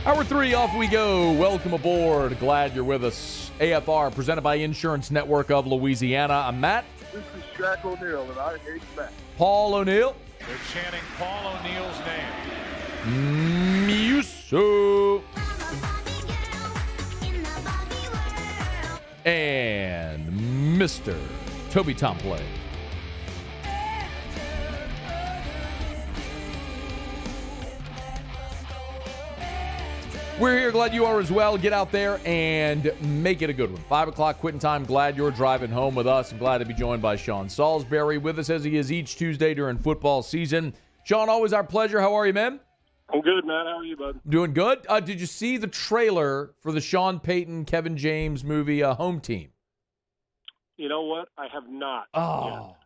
Speaker 2: Hour 3, off we go. Welcome aboard. Glad you're with us. AFR, presented by Insurance Network of Louisiana. I'm Matt.
Speaker 27: This is Shaq O'Neal, and I hate Matt.
Speaker 2: Paul O'Neal.
Speaker 26: They're chanting Paul O'Neal's name.
Speaker 2: Muso. And Mr. Toby Tomplay. We're here. Glad you are as well. Get out there and make it a good one. 5 o'clock quitting time. Glad you're driving home with us. And glad to be joined by Sean Salisbury with us as he is each Tuesday during football season. Sean, always our pleasure. How are you, man?
Speaker 27: I'm good, Matt. How are you, bud?
Speaker 2: Doing good. Did you see the trailer for the Sean Payton, Kevin James movie, Home Team?
Speaker 27: You know what? I have not.
Speaker 2: Oh,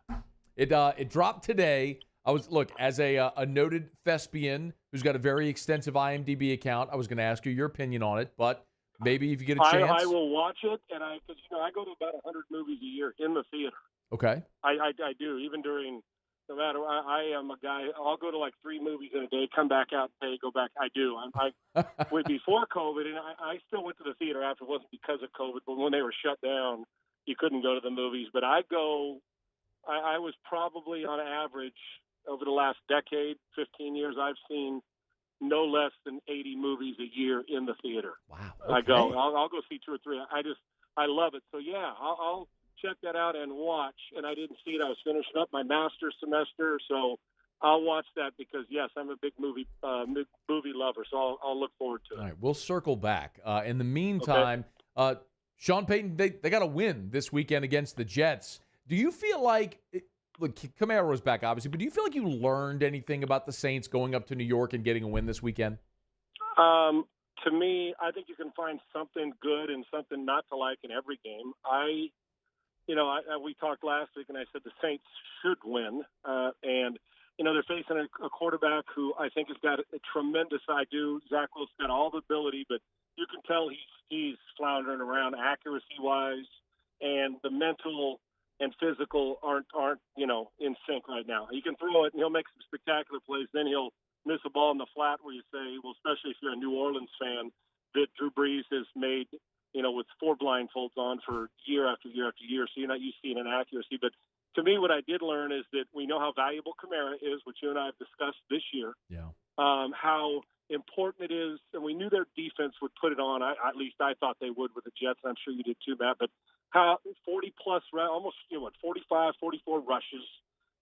Speaker 2: it dropped today. As a noted thespian who's got a very extensive IMDb account, I was going to ask you your opinion on it, but maybe if you get a chance.
Speaker 27: I will watch it, and because I go to about 100 movies a year in the theater.
Speaker 2: Okay.
Speaker 27: I do, even during, no matter, I am a guy, I'll go to like 3 movies in a day, come back out and pay, go back. I do. Before COVID, and I still went to the theater after. It wasn't because of COVID, but when they were shut down, you couldn't go to the movies. But I was probably on average, over the last decade, 15 years, I've seen no less than 80 movies a year in the theater.
Speaker 2: Wow. Okay.
Speaker 27: I'll go see 2 or 3. I love it. So, yeah, I'll check that out and watch. And I didn't see it. I was finishing up my master's semester. So I'll watch that because, yes, I'm a big movie lover. So I'll look forward to it.
Speaker 2: All right. We'll circle back. In the meantime, Sean Payton, they got to win this weekend against the Jets. Do you feel like look, Camaro's back, obviously, but do you feel like you learned anything about the Saints going up to New York and getting a win this weekend?
Speaker 27: To me, I think you can find something good and something not to like in every game. We talked last week, and I said the Saints should win. And they're facing a quarterback who I think has got a tremendous IQ. Zach Wilson's got all the ability, but you can tell he's floundering around accuracy-wise, and the mental and physical aren't in sync right now. He can throw it and he'll make some spectacular plays. Then he'll miss a ball in the flat where you say, well, especially if you're a New Orleans fan, that Drew Brees has made, with 4 blindfolds on for year after year after year. So you're not used to seeing inaccuracy. But to me, what I did learn is that we know how valuable Kamara is, which you and I have discussed this year.
Speaker 2: Yeah.
Speaker 27: How important it is, and we knew their defense would put it on. At least I thought they would with the Jets, and I'm sure you did too, Matt. But how 40-plus, almost 45, 44 rushes,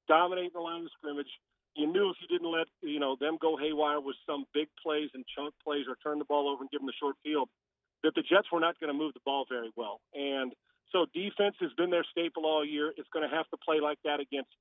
Speaker 27: dominating the line of scrimmage. You knew if you didn't let them go haywire with some big plays and chunk plays or turn the ball over and give them the short field, that the Jets were not going to move the ball very well. And so defense has been their staple all year. It's going to have to play like that against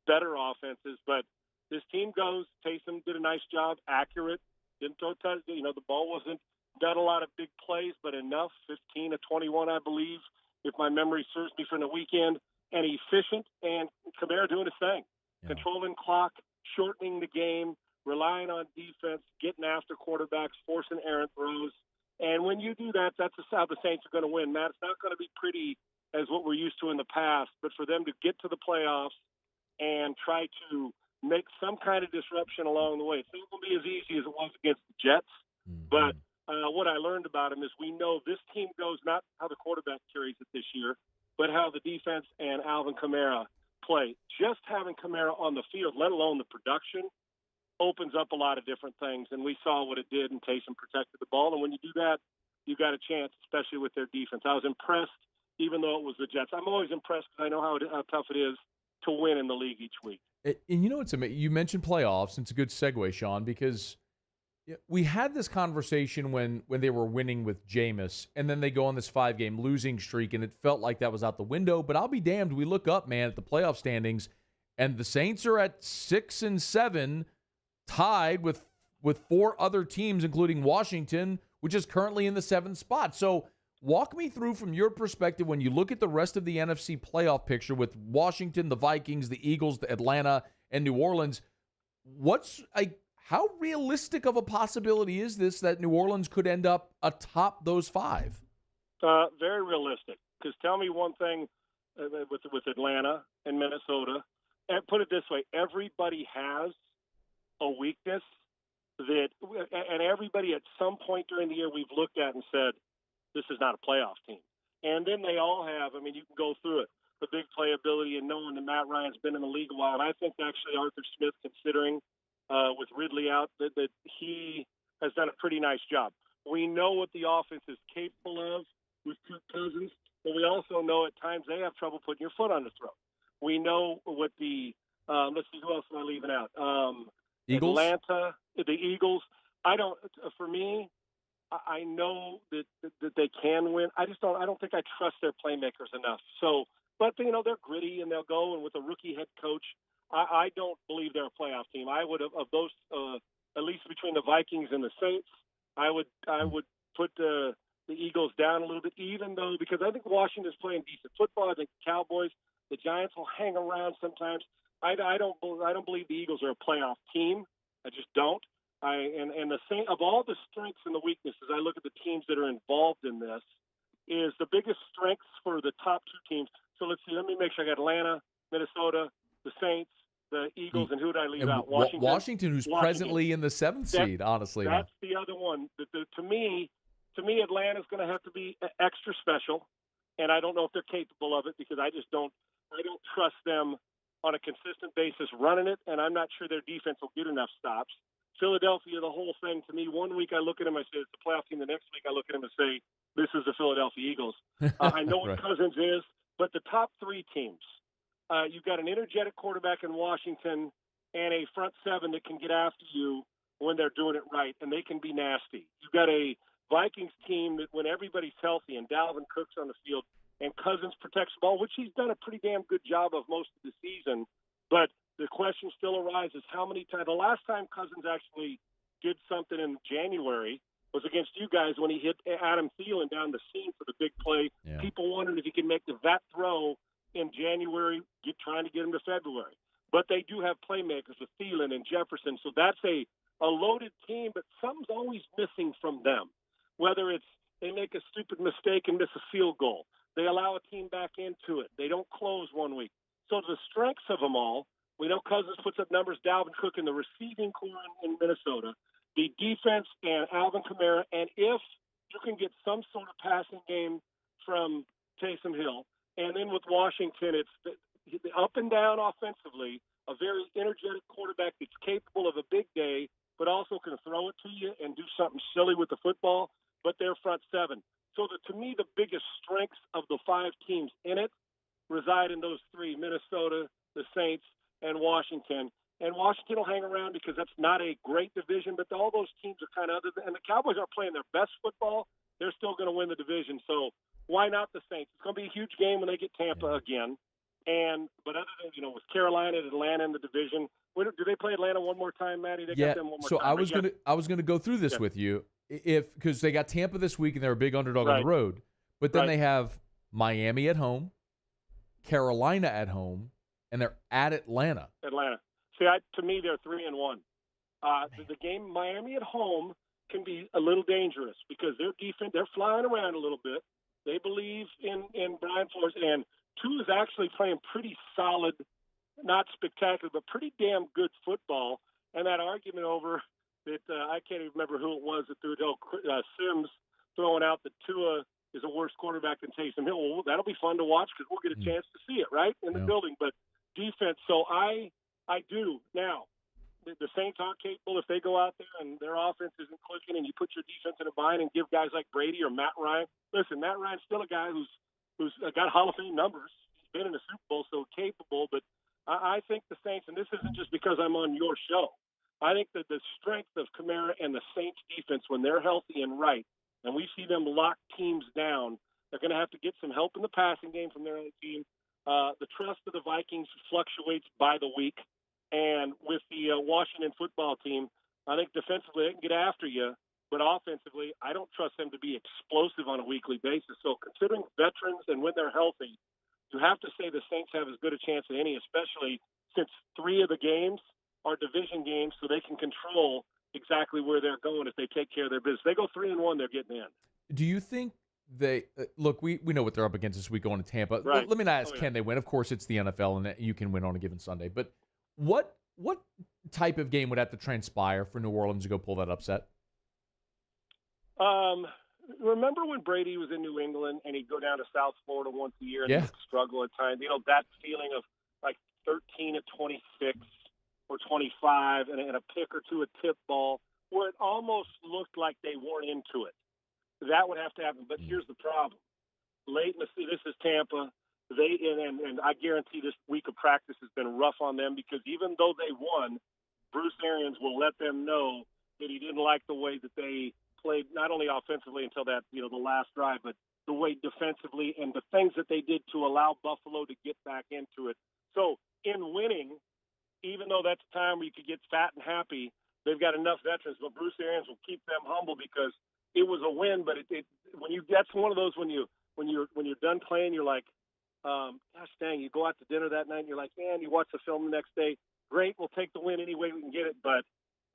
Speaker 27: better offenses. But this team goes. Taysom did a nice job, accurate. Didn't throw the ball wasn't done a lot of big plays, but enough. 15 to 21, I believe, if my memory serves me from the weekend. And efficient, and Kamara doing his thing, controlling clock, shortening the game, relying on defense, getting after quarterbacks, forcing errant throws. And when you do that, that's how the Saints are going to win. Matt, it's not going to be pretty as what we're used to in the past, but for them to get to the playoffs and try to make some kind of disruption along the way, it's not going to be as easy as it was against the Jets. But what I learned about them is we know this team goes not how the quarterback carries it this year, but how the defense and Alvin Kamara play. Just having Kamara on the field, let alone the production, opens up a lot of different things. And we saw what it did, and Taysom protected the ball. And when you do that, you got a chance, especially with their defense. I was impressed, even though it was the Jets. I'm always impressed because I know how tough it is to win in the league each week.
Speaker 2: And it's amazing. You mentioned playoffs. It's a good segue, Sean, because we had this conversation when they were winning with Jameis, and then they go on this 5-game losing streak, and it felt like that was out the window. But I'll be damned. We look up, man, at the playoff standings, and the Saints are at 6-7, tied with 4 other teams, including Washington, which is currently in the 7th spot. So walk me through from your perspective when you look at the rest of the NFC playoff picture with Washington, the Vikings, the Eagles, the Atlanta, and New Orleans. How realistic of a possibility is this that New Orleans could end up atop those 5?
Speaker 27: Very realistic. Because tell me one thing with Atlanta and Minnesota, and put it this way, everybody has a weakness and everybody at some point during the year we've looked at and said, this is not a playoff team. And then they all have, you can go through it, the big playability and knowing that Matt Ryan's been in the league a while. And I think actually Arthur Smith, considering with Ridley out, that he has done a pretty nice job. We know what the offense is capable of with Kirk Cousins, but we also know at times they have trouble putting your foot on the throat. We know what let's see, who else am I leaving out?
Speaker 2: Eagles?
Speaker 27: Atlanta, the Eagles. I know that they can win. I don't think I trust their playmakers enough. So, but they're gritty and they'll go, and with a rookie head coach, I don't believe they're a playoff team. I would of those, at least between the Vikings and the Saints, I would put the Eagles down a little bit, even though, because I think Washington's playing decent football. I think the Cowboys, the Giants will hang around sometimes. I don't believe the Eagles are a playoff team. I just don't. And the same of all the strengths and the weaknesses, I look at the teams that are involved in this, is the biggest strengths for the top 2 teams. So let's see. Let me make sure I got Atlanta, Minnesota, the Saints, the Eagles, and who did I leave out?
Speaker 2: Washington, who's presently in the 7th seed, honestly.
Speaker 27: That's the other one. To me, Atlanta's going to have to be extra special, and I don't know if they're capable of it because I don't trust them on a consistent basis running it, and I'm not sure their defense will get enough stops. Philadelphia, the whole thing, to me, one week I look at them, I say it's the playoff team. The next week I look at them and say, this is the Philadelphia Eagles. I know what Cousins is, but the top 3 teams, you've got an energetic quarterback in Washington and a front 7 that can get after you when they're doing it right, and they can be nasty. You've got a Vikings team that when everybody's healthy and Dalvin Cook's on the field and Cousins protects the ball, which he's done a pretty damn good job of most of the season, but the question still arises, how many times – the last time Cousins actually did something in January was against you guys when he hit Adam Thielen down the seam for the big play. Yeah. People wondered if he could make that throw in January, trying to get him to February. But they do have playmakers with Thielen and Jefferson, so that's a loaded team, but something's always missing from them, whether it's they make a stupid mistake and miss a field goal. They allow a team back into it. They don't close 1 week. So the strengths of them all, we know Cousins puts up numbers, Dalvin Cook in the receiving core in Minnesota, the defense and Alvin Kamara, and if you can get some sort of passing game from Taysom Hill, and then with Washington, it's the up and down offensively, a very energetic quarterback that's capable of a big day, but also can throw it to you and do something silly with the football, but they're front seven. So to me, the biggest strengths of the 5 teams in it reside in those 3, Minnesota, the Saints, and Washington. And Washington will hang around because that's not a great division, but all those teams are kind of and the Cowboys aren't playing their best football. They're still going to win the division. So why not the Saints? It's going to be a huge game when they get Tampa again. But other than, with Carolina and Atlanta in the division, do they play Atlanta one more time, Matty? They got them one more
Speaker 2: so
Speaker 27: time.
Speaker 2: I was gonna go through this with you because they got Tampa this week and they're a big underdog on the road, but then they have Miami at home, Carolina at home, and they're at Atlanta.
Speaker 27: See, to me, they're 3-1. The game Miami at home can be a little dangerous because their defense, they're flying around a little bit. They believe in Brian Flores, and Tua is actually playing pretty solid, not spectacular, but pretty damn good football. And that argument over that, I can't even remember who it was that threw it, Sims throwing out that Tua is a worse quarterback than Taysom Hill. Well, that'll be fun to watch because we'll get a chance to see it, right, in the building. But defense, so I do. Now, the Saints aren't capable if they go out there and their offense isn't clicking and you put your defense in a bind and give guys like Brady or Matt Ryan. Listen, Matt Ryan's still a guy who's got Hall of Fame numbers. He's been in the Super Bowl, so capable. But I think the Saints, and this isn't just because I'm on your show, I think that the strength of Kamara and the Saints defense when they're healthy and right, and we see them lock teams down, they're going to have to get some help in the passing game from their own team. The trust of the Vikings fluctuates by the week. And with the Washington football team, I think defensively they can get after you, but offensively I don't trust them to be explosive on a weekly basis. So considering veterans and when they're healthy, you have to say the Saints have as good a chance as any, especially since 3 of the games are division games, so they can control exactly where they're going if they take care of their business. If they go 3-1, they're getting in.
Speaker 2: Do you think they look? We know what they're up against this week going to Tampa.
Speaker 27: Right.
Speaker 2: Let me not ask, can they win? Of course, it's the NFL, and you can win on a given Sunday. But what type of game would have to transpire for New Orleans to go pull that upset?
Speaker 27: Remember when Brady was in New England and he'd go down to South Florida once a year and he'd struggle at times? That feeling of like 13 at 26 or 25 and a pick or two, a tip ball, where it almost looked like they weren't into it. That would have to happen. But here's the problem. Late in the season, this is Tampa. And I guarantee this week of practice has been rough on them because even though they won, Bruce Arians will let them know that he didn't like the way that they played, not only offensively until that, the last drive, but the way defensively and the things that they did to allow Buffalo to get back into it. So in winning, even though that's a time where you could get fat and happy, they've got enough veterans, but Bruce Arians will keep them humble because it was a win. But that's one of those when you're done playing, you're like, gosh dang, you go out to dinner that night and you're like, man, you watch the film the next day. Great, we'll take the win any way we can get it. But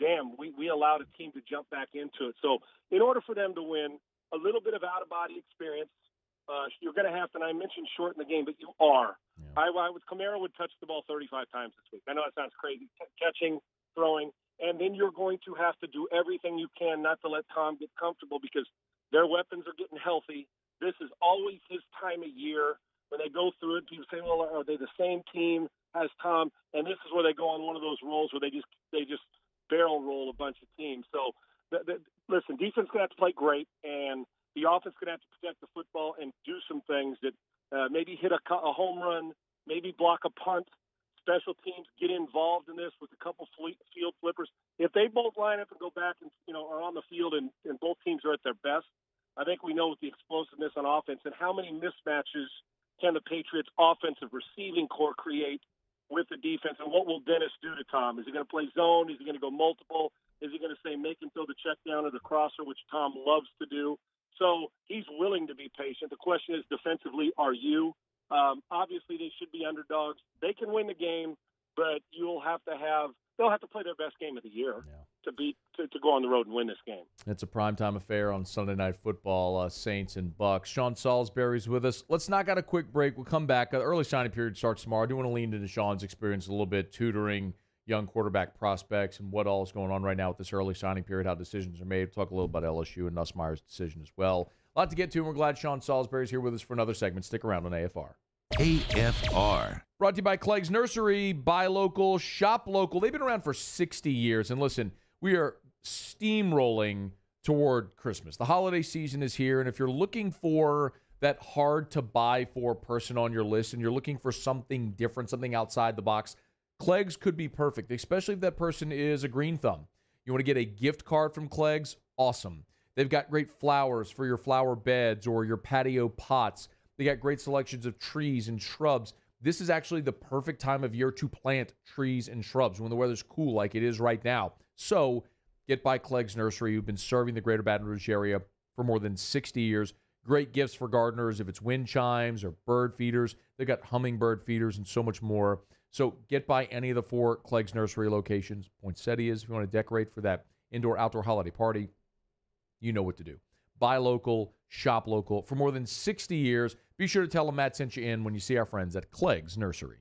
Speaker 27: damn, we allowed a team to jump back into it. So in order for them to win, a little bit of out-of-body experience. You're going to have to, and I mentioned shorten the game, but you are. Yeah. Kamara would touch the ball 35 times this week. I know that sounds crazy. Catching, throwing, and then you're going to have to do everything you can not to let Tom get comfortable because their weapons are getting healthy. This is always his time of year. When they go through it, people say, well, are they the same team as Tom? And this is where they go on one of those rolls where they just barrel roll a bunch of teams. So, listen, defense going to have to play great, and the offense going to have to protect the football and do some things that maybe hit a home run, maybe block a punt. Special teams get involved in this with a couple field flippers. If they both line up and go back and are on the field and both teams are at their best, I think we know with the explosiveness on offense and how many mismatches can the Patriots' offensive receiving core create with the defense, and what will Dennis do to Tom? Is he going to play zone? Is he going to go multiple? Is he going to say make him throw the check down or the crosser, which Tom loves to do? So he's willing to be patient. The question is, defensively, are you? Obviously, they should be underdogs. They can win the game, but you'll have to have they'll have to play their best game of the year to go on the road and win this game.
Speaker 2: It's a primetime affair on Sunday Night Football, Saints and Bucks. Sean Salisbury's with us. Let's knock out a quick break. We'll come back. Early signing period starts tomorrow. I do want to lean into Sean's experience a little bit, tutoring young quarterback prospects and what all is going on right now with this early signing period, how decisions are made. We'll talk a little about LSU and Nussmeier's decision as well. A lot to get to, and we're glad Sean Salisbury's here with us for another segment. Stick around on AFR.
Speaker 14: AFR.
Speaker 2: Brought to you by Clegg's Nursery. Buy local, shop local. They've been around for 60 years. And listen, we are steamrolling toward Christmas. The holiday season is here, and if you're looking for that hard-to-buy-for person on your list and you're looking for something different, something outside the box, Clegg's could be perfect, especially if that person is a green thumb. You want to get a gift card from Clegg's? Awesome. They've got great flowers for your flower beds or your patio pots. They got great selections of trees and shrubs. This is actually the perfect time of year to plant trees and shrubs when the weather's cool like it is right now. So get by Clegg's Nursery, who've been serving the greater Baton Rouge area for more than 60 years. Great gifts for gardeners, if it's wind chimes or bird feeders. They've got hummingbird feeders and so much more. So get by any of the 4 Clegg's Nursery locations. Poinsettias, if you want to decorate for that indoor-outdoor holiday party, you know what to do. Buy local, shop local. For more than 60 years, be sure to tell them Matt sent you in when you see our friends at Clegg's Nursery.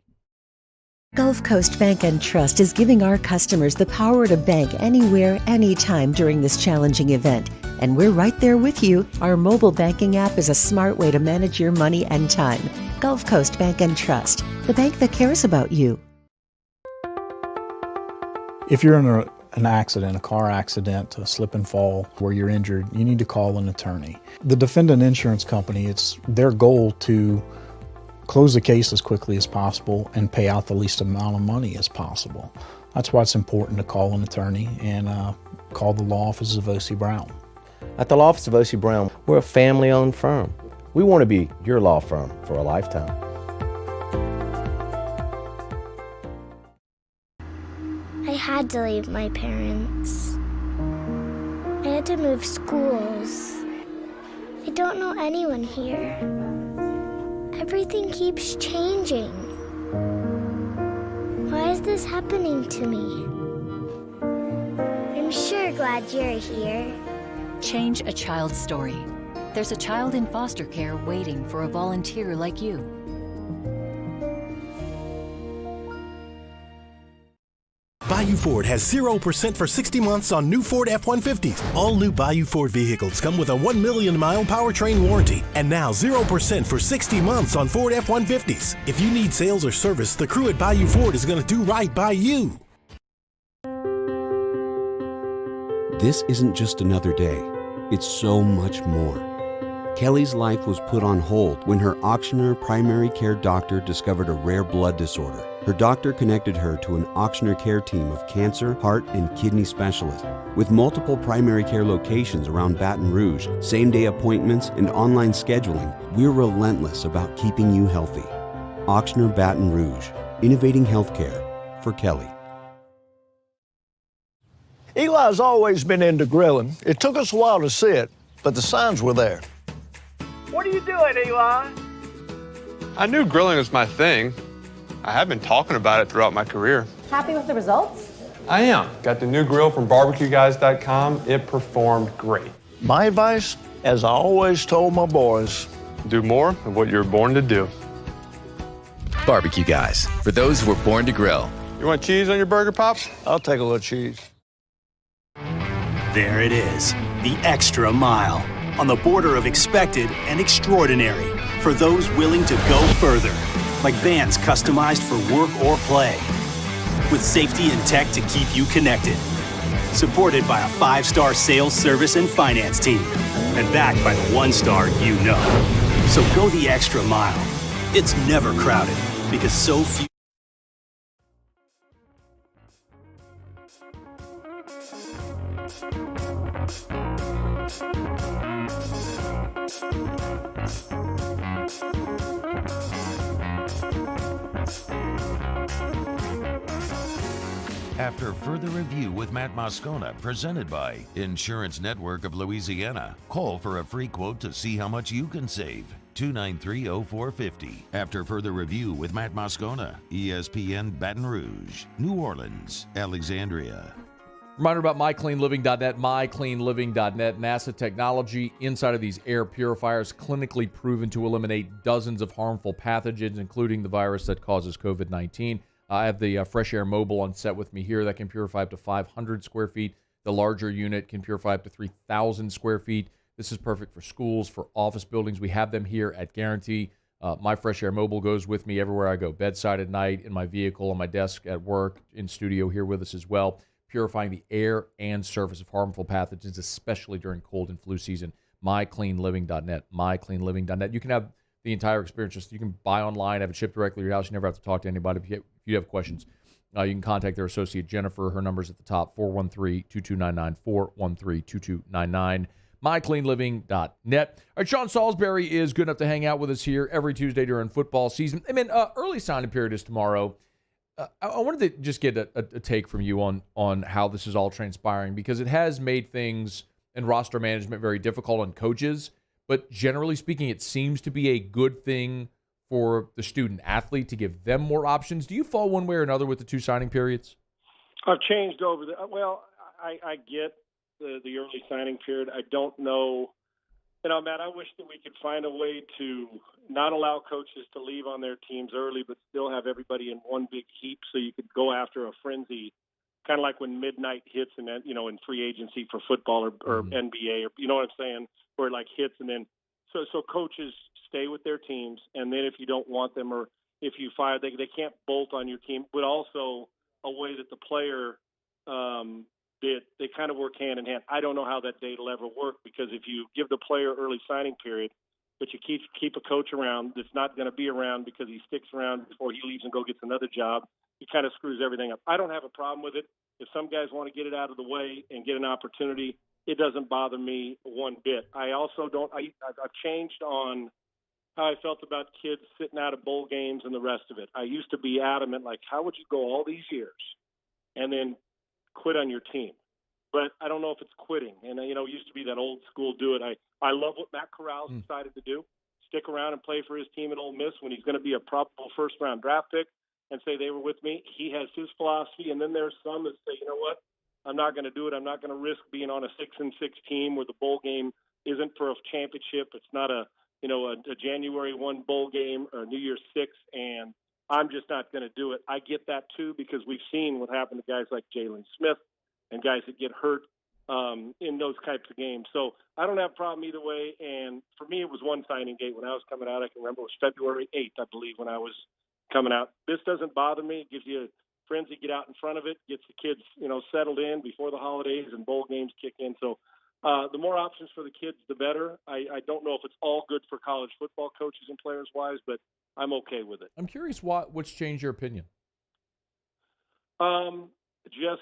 Speaker 4: Gulf Coast Bank and Trust is giving our customers the power to bank anywhere, anytime during this challenging event. And we're right there with you. Our mobile banking app is a smart way to manage your money and time. Gulf Coast Bank and Trust, the bank that cares about you.
Speaker 19: If you're in an accident, a car accident, a slip and fall where you're injured, you need to call an attorney. The defendant insurance company, it's their goal to close the case as quickly as possible and pay out the least amount of money as possible. That's why it's important to call an attorney and call the law office of O.C. Brown.
Speaker 20: At the law office of O.C. Brown, we're a family-owned firm. We want to be your law firm for a lifetime.
Speaker 6: I had to leave my parents. I had to move schools. I don't know anyone here. Everything keeps changing. Why is this happening to me? I'm sure glad you're here.
Speaker 9: Change a child's story. There's a child in foster care waiting for a volunteer like you.
Speaker 11: Bayou Ford has 0% for 60 months on new Ford F-150s. All new Bayou Ford vehicles come with a 1 million mile powertrain warranty. And now 0% for 60 months on Ford F-150s. If you need sales or service, the crew at Bayou Ford is going to do right by you.
Speaker 12: This isn't just another day. It's so much more. Kelly's life was put on hold when her auctioneer primary care doctor discovered a rare blood disorder. Her doctor connected her to an auctioneer care team of cancer, heart, and kidney specialists. With multiple primary care locations around Baton Rouge, same-day appointments, and online scheduling, we're relentless about keeping you healthy. Auctioneer Baton Rouge, innovating healthcare for Kelly.
Speaker 15: Eli's always been into grilling. It took us a while to see it, but the signs were there.
Speaker 16: What are you doing, Eli?
Speaker 17: I knew grilling was my thing. I have been talking about it throughout my career.
Speaker 28: Happy with the results?
Speaker 17: I am. Got the new grill from barbecueguys.com. It performed great.
Speaker 15: My advice, as I always told my boys,
Speaker 17: do more of what you were born to do.
Speaker 29: Barbecue Guys, for those who were born to grill.
Speaker 17: You want cheese on your burger, Pops?
Speaker 15: I'll take a little cheese.
Speaker 30: There it is, the extra mile, on the border of expected and extraordinary, for those willing to go further, like vans customized for work or play, with safety and tech to keep you connected, supported by a 5-star sales, service, and finance team, and backed by the 1-star you know. So go the extra mile. It's never crowded, because so few.
Speaker 14: After further review with Matt Moscona, presented by Insurance Network of Louisiana. Call for a free quote to see how much you can save. 293-0450. After further review with Matt Moscona, ESPN Baton Rouge, New Orleans, Alexandria.
Speaker 2: Reminder about mycleanliving.net, mycleanliving.net. NASA technology inside of these air purifiers, clinically proven to eliminate dozens of harmful pathogens, including the virus that causes COVID-19. I have the Fresh Air Mobile on set with me here that can purify up to 500 square feet. The larger unit can purify up to 3,000 square feet. This is perfect for schools, for office buildings. We have them here at Guarantee. My Fresh Air Mobile goes with me everywhere I go, bedside at night, in my vehicle, on my desk at work, in studio here with us as well, purifying the air and surface of harmful pathogens, especially during cold and flu season. mycleanliving.net, mycleanliving.net. You can have the entire experience. Just you can buy online, have it shipped directly to your house. You never have to talk to anybody. If you have questions, you can contact their associate, Jennifer. Her number's at the top, 413-2299, 413-2299. mycleanliving.net. All right, Sean Salisbury is good enough to hang out with us here every Tuesday during football season. I mean, early signing period is tomorrow. I wanted to just get a take from you on how this is all transpiring, because it has made things and roster management very difficult on coaches. But generally speaking, it seems to be a good thing for the student athlete to give them more options. Do you fall one way or another with the two signing periods?
Speaker 27: I've changed over well, I get the early signing period. I don't know. Matt, I wish that we could find a way to not allow coaches to leave on their teams early, but still have everybody in one big heap so you could go after a frenzy, kind of like when midnight hits and then, in free agency for football or NBA, or you know what I'm saying, where it like hits and then so coaches stay with their teams, and then if you don't want them or if you fire, they can't bolt on your team, but also a way that the player they kind of work hand in hand. I don't know how that date will ever work, because if you give the player early signing period, but you keep a coach around that's not going to be around because he sticks around before he leaves and gets another job, it kind of screws everything up. I don't have a problem with it. If some guys want to get it out of the way and get an opportunity, it doesn't bother me one bit. I also don't. I've changed on how I felt about kids sitting out of bowl games and the rest of it. I used to be adamant, like, how would you go all these years and then quit on your team? But I don't know if it's quitting. And, it used to be that old school do it. I love what Matt Corral's decided to do, stick around and play for his team at Ole Miss when he's going to be a probable first-round draft pick and say they were with me. He has his philosophy, and then there's some that say, you know what, I'm not going to do it. I'm not going to risk being on a 6-6 team where the bowl game isn't for a championship. It's not a January 1 bowl game or New Year's 6, and I'm just not going to do it. I get that, too, because we've seen what happened to guys like Jalen Smith and guys that get hurt in those types of games. So I don't have a problem either way. And for me, it was one signing date when I was coming out. I can remember it was February 8th, I believe, when I was coming out. This doesn't bother me. It gives you a frenzy, get out in front of it, gets the kids, settled in before the holidays and bowl games kick in. So the more options for the kids, the better. I don't know if it's all good for college football coaches and players-wise, but I'm okay with it.
Speaker 2: I'm curious what's changed your opinion.
Speaker 27: Just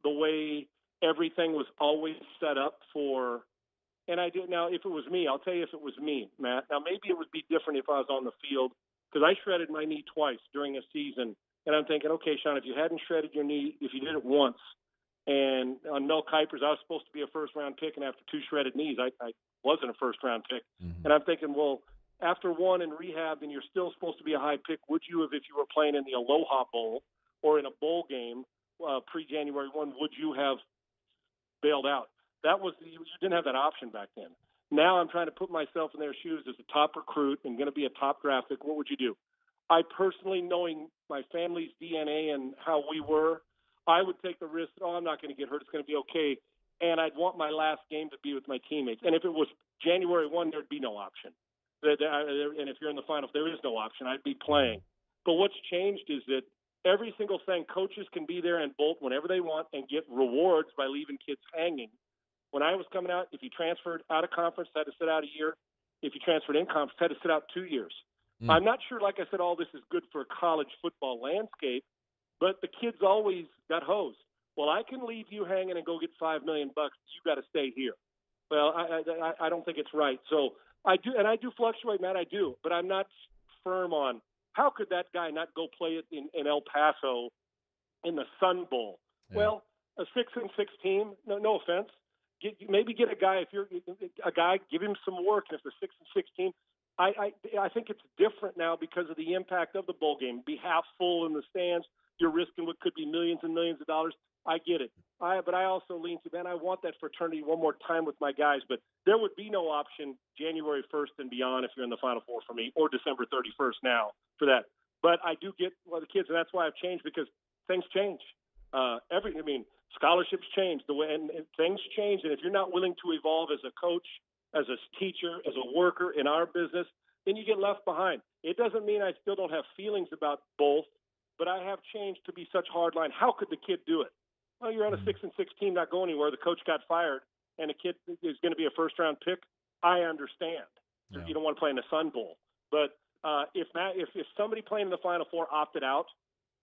Speaker 27: the way everything was always set up for, and I did. Now, if it was me, I'll tell you if it was me, Matt. Now, maybe it would be different if I was on the field, because I shredded my knee twice during a season, and I'm thinking, okay, Sean, if you hadn't shredded your knee, if you did it once, and on Mel Kiper's, I was supposed to be a first-round pick, and after 2 shredded knees, I wasn't a first-round pick. Mm-hmm. And I'm thinking, well, after 1 in rehab, and you're still supposed to be a high pick, would you have, if you were playing in the Aloha Bowl or in a bowl game, pre-January 1, would you have bailed out? You didn't have that option back then. Now I'm trying to put myself in their shoes as a top recruit and going to be a top draft pick. What would you do? I personally, knowing my family's DNA and how we were, I would take the risk. I'm not going to get hurt. It's going to be okay. And I'd want my last game to be with my teammates. And if it was January 1, there'd be no option. And if you're in the finals, there is no option. I'd be playing. But what's changed is that every single thing, coaches can be there and bolt whenever they want and get rewards by leaving kids hanging. When I was coming out, if you transferred out of conference, had to sit out a year. If you transferred in conference, had to sit out 2 years. I'm not sure, like I said, all this is good for a college football landscape, but the kids always got hosed. Well, I can leave you hanging and go get $5 million. You got to stay here. Well, I don't think it's right. So I do fluctuate, Matt. I do, but I'm not firm on how could that guy not go play it in El Paso in the Sun Bowl. Yeah. Well, a 6-6 team. No offense. Maybe get a guy, if you're a guy, give him some work. And if the 6-6 team, I think it's different now because of the impact of the bowl game. Be half full in the stands. You're risking what could be millions and millions of dollars. I get it. But I also lean to, man, I want that fraternity one more time with my guys. But there would be no option January 1st and beyond if you're in the Final Four for me, or December 31st now for that. But I do get the kids, and that's why I've changed, because things change. Scholarships change, and things change. And if you're not willing to evolve as a coach, as a teacher, as a worker in our business, then you get left behind. It doesn't mean I still don't have feelings about both, but I have changed to be such hardline. How could the kid do it? Well, you're on a 6-6 team, not going anywhere. The coach got fired, and the kid is going to be a first-round pick. I understand. Yeah. You don't want to play in the Sun Bowl. But if somebody playing in the Final Four opted out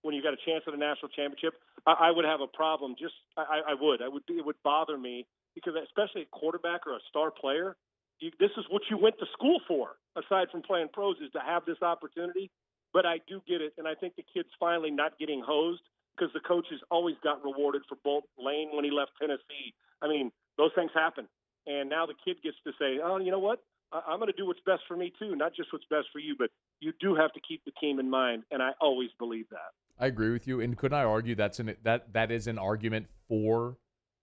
Speaker 27: when you got a chance at a national championship, I would have a problem. I would. It would bother me, because especially a quarterback or a star player, this is what you went to school for, aside from playing pros, is to have this opportunity. But I do get it, and I think the kid's finally not getting hosed, because the coaches always got rewarded for both. Lane, when he left Tennessee, those things happen. And now the kid gets to say, oh, you know what? I'm going to do what's best for me too, not just what's best for you, but you do have to keep the team in mind, and I always believe that.
Speaker 2: I agree with you, and couldn't I argue that is an argument for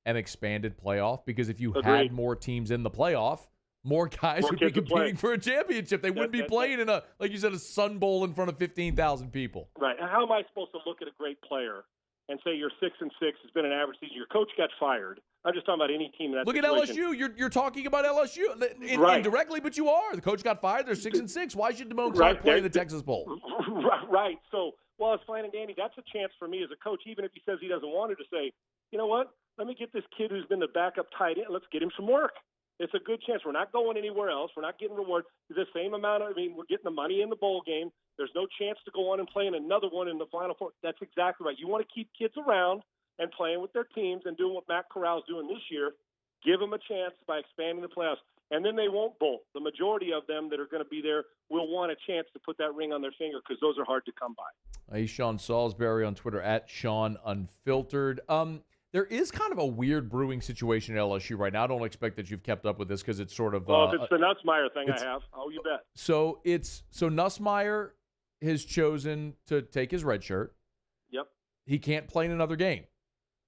Speaker 2: an expanded playoff? Because if you had more teams in the playoff, more guys would be competing for a championship. They wouldn't be playing in a, like you said, a Sun Bowl in front of 15,000 people.
Speaker 27: Right. How am I supposed to look at a great player and say you're 6-6, it's been an average season, your coach got fired? I'm just talking about any team in that situation.
Speaker 2: Look at LSU. You're talking about LSU indirectly, but you are. The coach got fired. They're 6-6. Why should Damone Clark play in the Texas Bowl?
Speaker 27: Right. So, while it's fine and dandy, that's a chance for me as a coach, even if he says he doesn't want to say, you know what? Let me get this kid who's been the backup tight end. Let's get him some work. It's a good chance. We're not going anywhere else. We're not getting reward. The same amount we're getting the money in the bowl game. There's no chance to go on and play in another one in the Final Four. That's exactly right. You want to keep kids around and playing with their teams and doing what Matt Corral's doing this year. Give them a chance by expanding the playoffs. And then they won't bolt. The majority of them that are going to be there will want a chance to put that ring on their finger, because those are hard to come by.
Speaker 2: He's Sean Salisbury on Twitter, @SeanUnfiltered. There is kind of a weird brewing situation at LSU right now. I don't expect that you've kept up with this, because it's sort of
Speaker 27: if it's the Nussmeier thing I have. Oh, you bet.
Speaker 2: So Nussmeier has chosen to take his red shirt.
Speaker 27: Yep.
Speaker 2: He can't play in another game.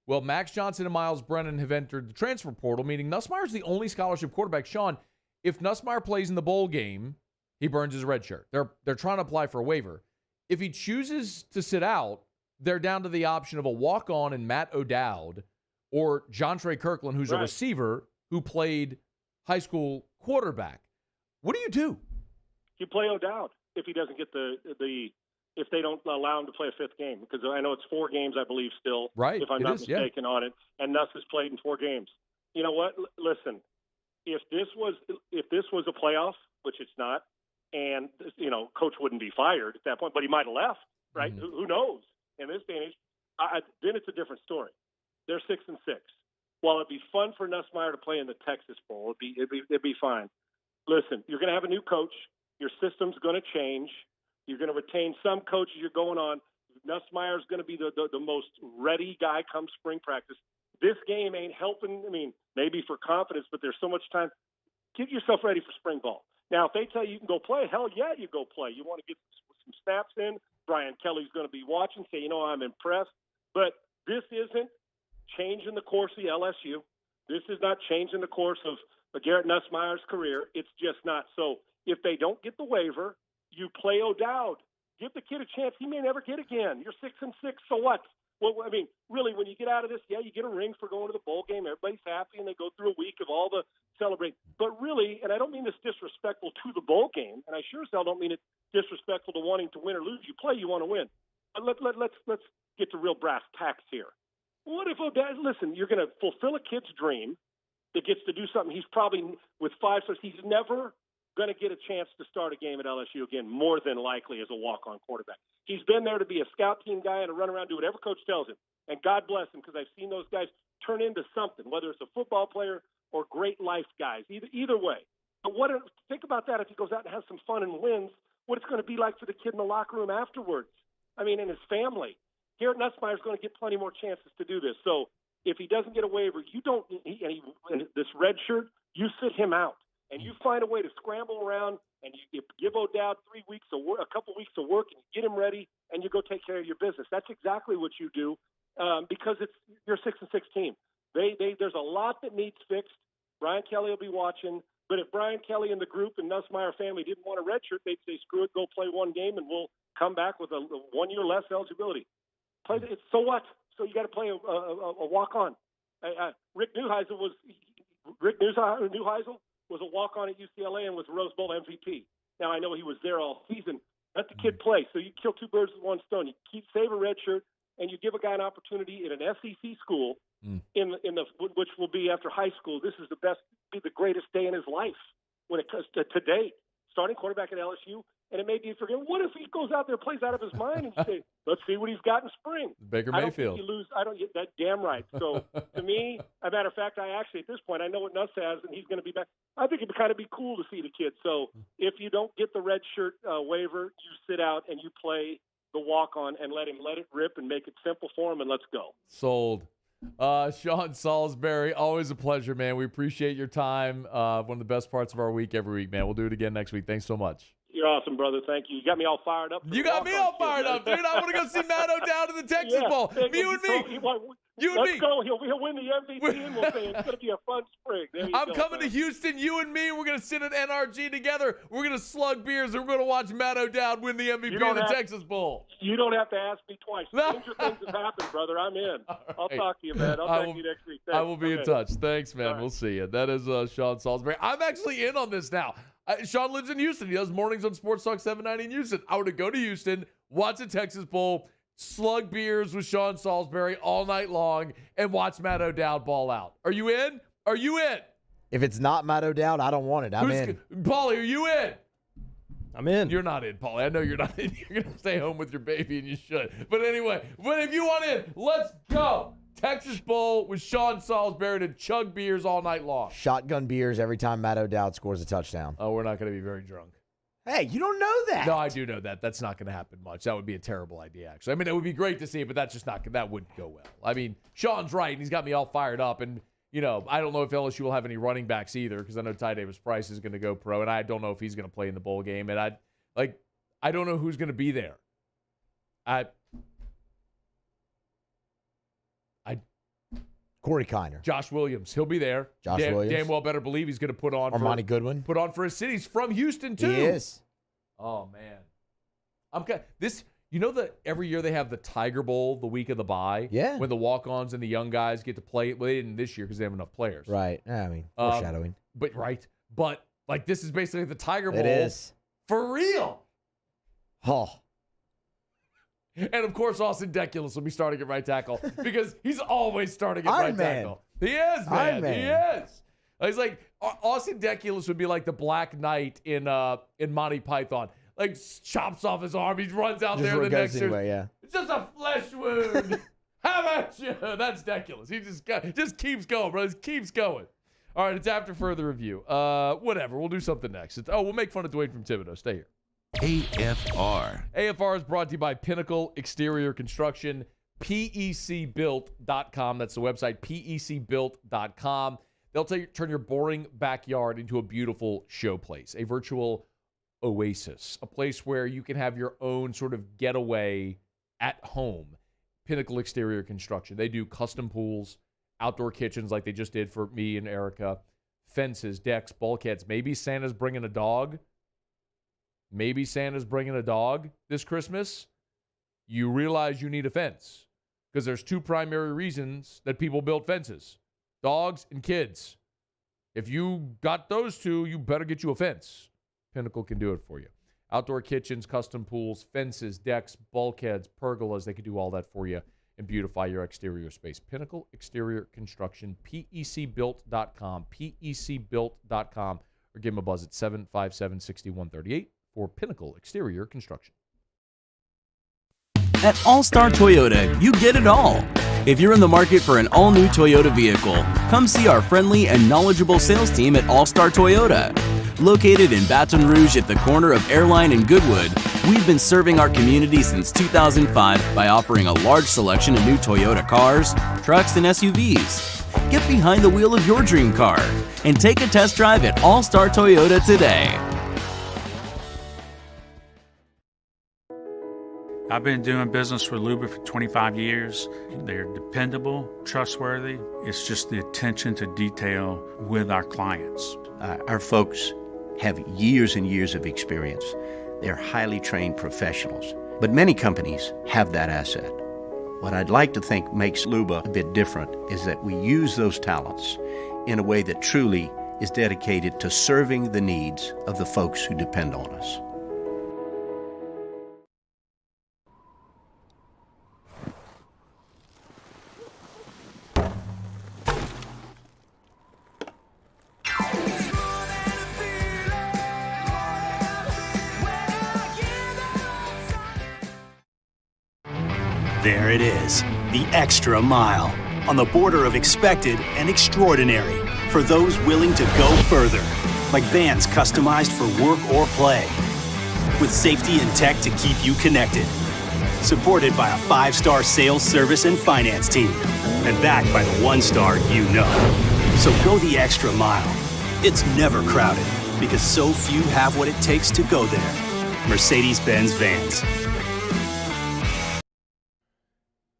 Speaker 2: Well, Max Johnson and Miles Brennan have entered the transfer portal, meaning Nussmeier's the only scholarship quarterback. Sean, if Nussmeier plays in the bowl game, he burns his red shirt. They're trying to apply for a waiver. If he chooses to sit out, they're down to the option of a walk-on in Matt O'Dowd or Jontre Kirkland, who's a receiver who played high school quarterback. What do?
Speaker 27: You play O'Dowd if he doesn't get if they don't allow him to play a fifth game, because I know it's 4 games, I believe, still,
Speaker 2: right?
Speaker 27: If I'm not mistaken on it, and Nuss has played in 4 games. You know what? Listen, if this was a playoff, which it's not, and coach wouldn't be fired at that point, but he might have left, right? Mm-hmm. Who knows? In this day and age, then it's a different story. They're 6-6. While it'd be fun for Nussmeier to play in the Texas Bowl, it'd be fine. Listen, you're going to have a new coach. Your system's going to change. You're going to retain some coaches you're going on. Nussmeier's going to be the most ready guy come spring practice. This game ain't helping. Maybe for confidence, but there's so much time. Get yourself ready for spring ball. Now, if they tell you can go play, hell yeah, you go play. You want to get some snaps in. Brian Kelly's going to be watching, say, I'm impressed. But this isn't changing the course of the LSU. This is not changing the course of Garrett Nussmeier's career. It's just not. So if they don't get the waiver, you play O'Dowd. Give the kid a chance. He may never get again. You're 6-6, so what? Well, really, when you get out of this, yeah, you get a ring for going to the bowl game. Everybody's happy, and they go through a week of all the celebrate. But really, and I don't mean this disrespectful to the bowl game, and I sure as hell don't mean it disrespectful to wanting to win or lose. You play, you want to win. But let's get to real brass tacks here. What if O'Dowd? Listen, you're going to fulfill a kid's dream that gets to do something. He's probably with 5 stars. He's never going to get a chance to start a game at LSU again, more than likely as a walk-on quarterback. He's been there to be a scout team guy and to run around, do whatever coach tells him. And God bless him, because I've seen those guys turn into something, whether it's a football player or great life guys, either way. But think about that if he goes out and has some fun and wins, what it's going to be like for the kid in the locker room afterwards. And his family. Garrett Nussmeier's going to get plenty more chances to do this. So if he doesn't get a waiver, and this red shirt, you sit him out. And you find a way to scramble around and you give O'Dowd 3 weeks of work, a couple weeks of work, and you get him ready, and you go take care of your business. That's exactly what you do because you're a 6-6 team. There's a lot that needs fixed. Brian Kelly will be watching. But if Brian Kelly and the group and Nussmeier family didn't want a red shirt, they'd say, screw it, go play one game, and we'll come back with a 1 year less eligibility. So what? So you got to play a walk-on. Rick Neuheisel was a walk-on at UCLA and was Rose Bowl MVP. Now, I know he was there all season. Let the kid play. So you kill two birds with one stone. You save a red shirt, and you give a guy an opportunity in an SEC school which will be after high school. This is be the greatest day in his life when it comes to date. Starting quarterback at LSU, and it made you forget, what if he goes out there, plays out of his mind, and say, let's see what he's got in spring.
Speaker 2: Baker Mayfield.
Speaker 27: I don't get that damn right. So to me, as a matter of fact, I actually at this point I know what Nuss has, and he's going to be back. I think it'd kind of be cool to see the kid. So if you don't get the red shirt waiver, you sit out and you play the walk on and let it rip and make it simple for him, and let's go.
Speaker 2: Sold. Sean Salisbury, always a pleasure, man. We appreciate your time. One of the best parts of our week every week, man. We'll do it again next week. Thanks so much.
Speaker 27: You're awesome, brother. Thank you. You got me all fired up.
Speaker 2: You got me all fired up, dude. I want to go see Matt O'Dowd in the Texas Bowl. You and me.
Speaker 27: Let's go. He'll win the MVP, and we'll say it's going to be a fun spring.
Speaker 2: I'm coming to Houston. You and me. We're going to sit at NRG together. We're going to slug beers, and we're going to watch Matt O'Dowd win the MVP in the Texas Bowl.
Speaker 27: You don't have to ask me twice. Stranger things have happened, brother. I'm in. Right. I'll talk to you, man. I'll talk to you next week. Thanks.
Speaker 2: I will be in touch. Thanks, man. Right. We'll see you. That is Sean Salisbury. I'm actually in on this now. Sean lives in Houston. He does mornings on Sports Talk 790 in Houston. I want to go to Houston, watch the Texas Bowl, slug beers with Sean Salisbury all night long, and watch Matt O'Dowd ball out. Are you in? Are you in?
Speaker 1: If it's not Matt O'Dowd, I don't want it. I'm in.
Speaker 2: Paulie, are you in?
Speaker 1: I'm in.
Speaker 2: You're not in, Paulie. I know you're not in. You're going to stay home with your baby, and you should. But anyway, if you want in, let's go. Texas Bowl with Sean Salisbury to chug beers all night long.
Speaker 1: Shotgun beers every time Matt O'Dowd scores a touchdown.
Speaker 2: Oh, we're not going to be very drunk.
Speaker 1: Hey, you don't know that.
Speaker 2: No, I do know that. That's not going to happen much. That would be a terrible idea, actually. I mean, it would be great to see it, but that's just not. That wouldn't go well. I mean, Sean's right, and he's got me all fired up. And, I don't know if LSU will have any running backs either, because I know Ty Davis-Price is going to go pro, and I don't know if he's going to play in the bowl game. And I don't know who's going to be there.
Speaker 1: Corey Kiner.
Speaker 2: Josh Williams. He'll be there.
Speaker 1: Williams.
Speaker 2: Damn well better believe he's going to put on.
Speaker 1: Armani Goodwin.
Speaker 2: Put on for his city. He's from Houston, too.
Speaker 1: He is.
Speaker 2: Oh, man. That every year they have the Tiger Bowl the week of the bye?
Speaker 1: Yeah.
Speaker 2: When the walk-ons and the young guys get to play. Well, they didn't this year because they have enough players.
Speaker 1: Right. I mean, foreshadowing.
Speaker 2: But this is basically the Tiger Bowl.
Speaker 1: It is.
Speaker 2: For real.
Speaker 1: Oh.
Speaker 2: And, of course, Austin Deculus will be starting at right tackle because he's always starting at right tackle. He is, man. He is. He's like, Austin Deculus would be like the Black Knight in Monty Python. Like, chops off his arm. He runs out there the next year.
Speaker 1: Yeah.
Speaker 2: It's just a flesh wound. How about you? That's Deculus. He just keeps going, bro. He keeps going. All right, it's after further review. Whatever. We'll do something next. We'll make fun of Dwayne from Thibodeau. Stay here.
Speaker 14: AFR.
Speaker 2: AFR is brought to you by Pinnacle Exterior Construction, PECbuilt.com. That's the website, PECbuilt.com. They'll turn your boring backyard into a beautiful showplace, a virtual oasis, a place where you can have your own sort of getaway at home. Pinnacle Exterior Construction. They do custom pools, outdoor kitchens like they just did for me and Erica, fences, decks, bulkheads. Maybe Santa's bringing a dog. Maybe Santa's bringing a dog this Christmas. You realize you need a fence because there's two primary reasons that people build fences: dogs and kids. If you got those two, you better get you a fence. Pinnacle can do it for you. Outdoor kitchens, custom pools, fences, decks, bulkheads, pergolas. They can do all that for you and beautify your exterior space. Pinnacle Exterior Construction, PECbuilt.com, PECbuilt.com, or give them a buzz at 757-6138. for Pinnacle Exterior Construction.
Speaker 3: At All-Star Toyota, you get it all. If you're in the market for an all-new Toyota vehicle, come see our friendly and knowledgeable sales team at All-Star Toyota. Located in Baton Rouge at the corner of Airline and Goodwood, we've been serving our community since 2005 by offering a large selection of new Toyota cars, trucks, and SUVs. Get behind the wheel of your dream car and take a test drive at All-Star Toyota today.
Speaker 5: I've been doing business with Luba for 25 years. They're dependable, trustworthy. It's just the attention to detail with our clients.
Speaker 7: Our folks have years and years of experience. They're highly trained professionals. But many companies have that asset. What I'd like to think makes Luba a bit different is that we use those talents in a way that truly is dedicated to serving the needs of the folks who depend on us.
Speaker 30: There it is, the extra mile, on the border of expected and extraordinary, for those willing to go further, like vans customized for work or play, with safety and tech to keep you connected, supported by a 5-star sales, service, and finance team, and backed by the 1-star you know. So go the extra mile. It's never crowded, because so few have what it takes to go there. Mercedes-Benz Vans.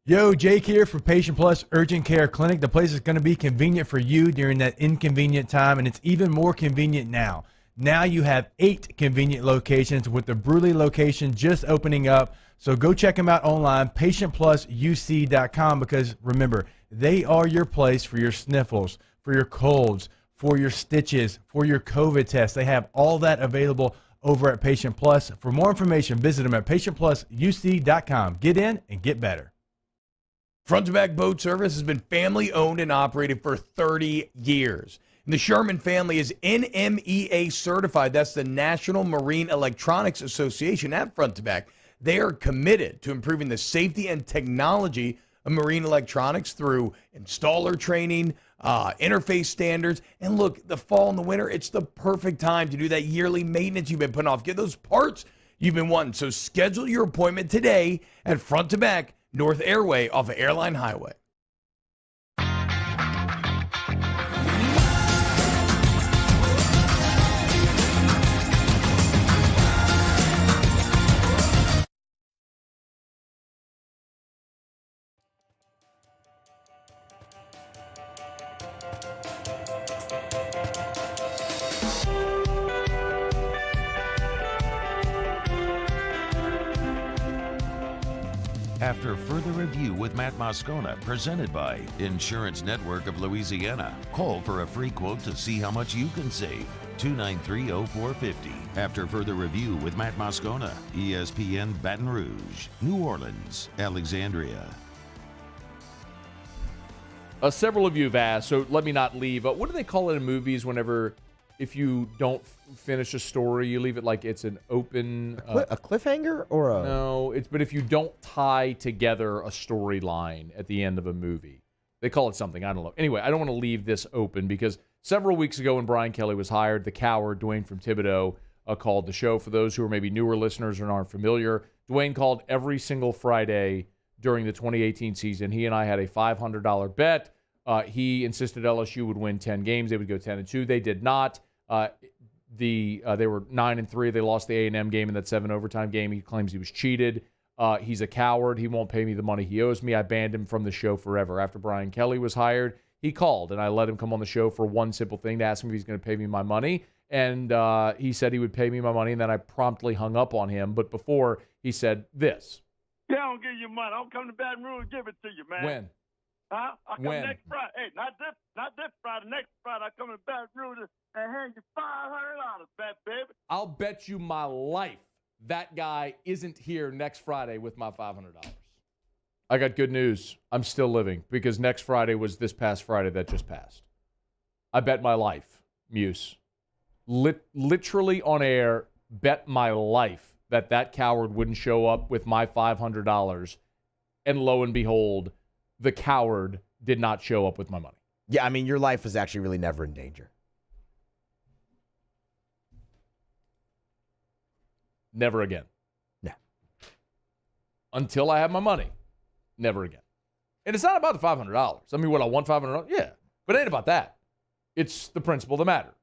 Speaker 10: Yo, Jake here for Patient Plus Urgent Care Clinic. The place is going to be convenient for you during that inconvenient time, and it's even more convenient now. Now you have 8 convenient locations, with the Brody location just opening up. So go check them out online, patientplusuc.com, because remember, they are your place for your sniffles, for your colds, for your stitches, for your COVID test. They have all that available over at Patient Plus. For more information, visit them at patientplusuc.com. Get in and get better.
Speaker 18: Front to Back Boat Service has been family owned and operated for 30 years. And the Sherman family is NMEA certified. That's the National Marine Electronics Association at Front to Back. They are committed to improving the safety and technology of marine electronics through installer training, interface standards. And look, the fall and the winter, it's the perfect time to do that yearly maintenance you've been putting off. Get those parts you've been wanting. So schedule your appointment today at Front to Back North Airway off of Airline Highway.
Speaker 14: After further review with Matt Moscona, presented by Insurance Network of Louisiana. Call for a free quote to see how much you can save. 293-0450. After further review with Matt Moscona, ESPN Baton Rouge, New Orleans, Alexandria.
Speaker 2: Several of you have asked, so let me not leave. What do they call it in movies whenever, if you don't finish a story, you leave it like it's an open...
Speaker 1: a cliffhanger or a...
Speaker 2: No, but if you don't tie together a storyline at the end of a movie. They call it something, I don't know. Anyway, I don't want to leave this open because several weeks ago when Brian Kelly was hired, the coward, Dwayne from Thibodeau, called the show. For those who are maybe newer listeners and aren't familiar, Dwayne called every single Friday during the 2018 season. He and I had a $500 bet. He insisted LSU would win 10 games. They would go 10-2. They did not. They were 9-3. They lost the A&M game in that 7 overtime game. He claims he was cheated. He's a coward. He won't pay me the money he owes me. I banned him from the show forever. After Brian Kelly was hired, he called, and I let him come on the show for one simple thing, to ask him if he's going to pay me my money. And he said he would pay me my money, and then I promptly hung up on him. But before, he said this.
Speaker 16: Yeah, I don't give you money. I'll come to Baton Rouge and give it to you, man.
Speaker 2: When?
Speaker 16: Huh? I come
Speaker 2: When?
Speaker 16: next Friday. Hey, not this Friday. Next Friday, I come to Baton Rouge and hand you $500, baby.
Speaker 2: I'll bet you my life that guy isn't here next Friday with my $500. I got good news. I'm still living because next Friday was this past Friday that just passed. I bet my life, Muse. Literally on air, bet my life that coward wouldn't show up with my $500. And lo and behold, the coward did not show up with my money.
Speaker 1: Yeah, I mean, your life is actually really never in danger.
Speaker 2: Never again.
Speaker 1: No.
Speaker 2: Until I have my money. Never again. And it's not about the $500. I mean, what, I want $500? Yeah. But it ain't about that. It's the principle that matter.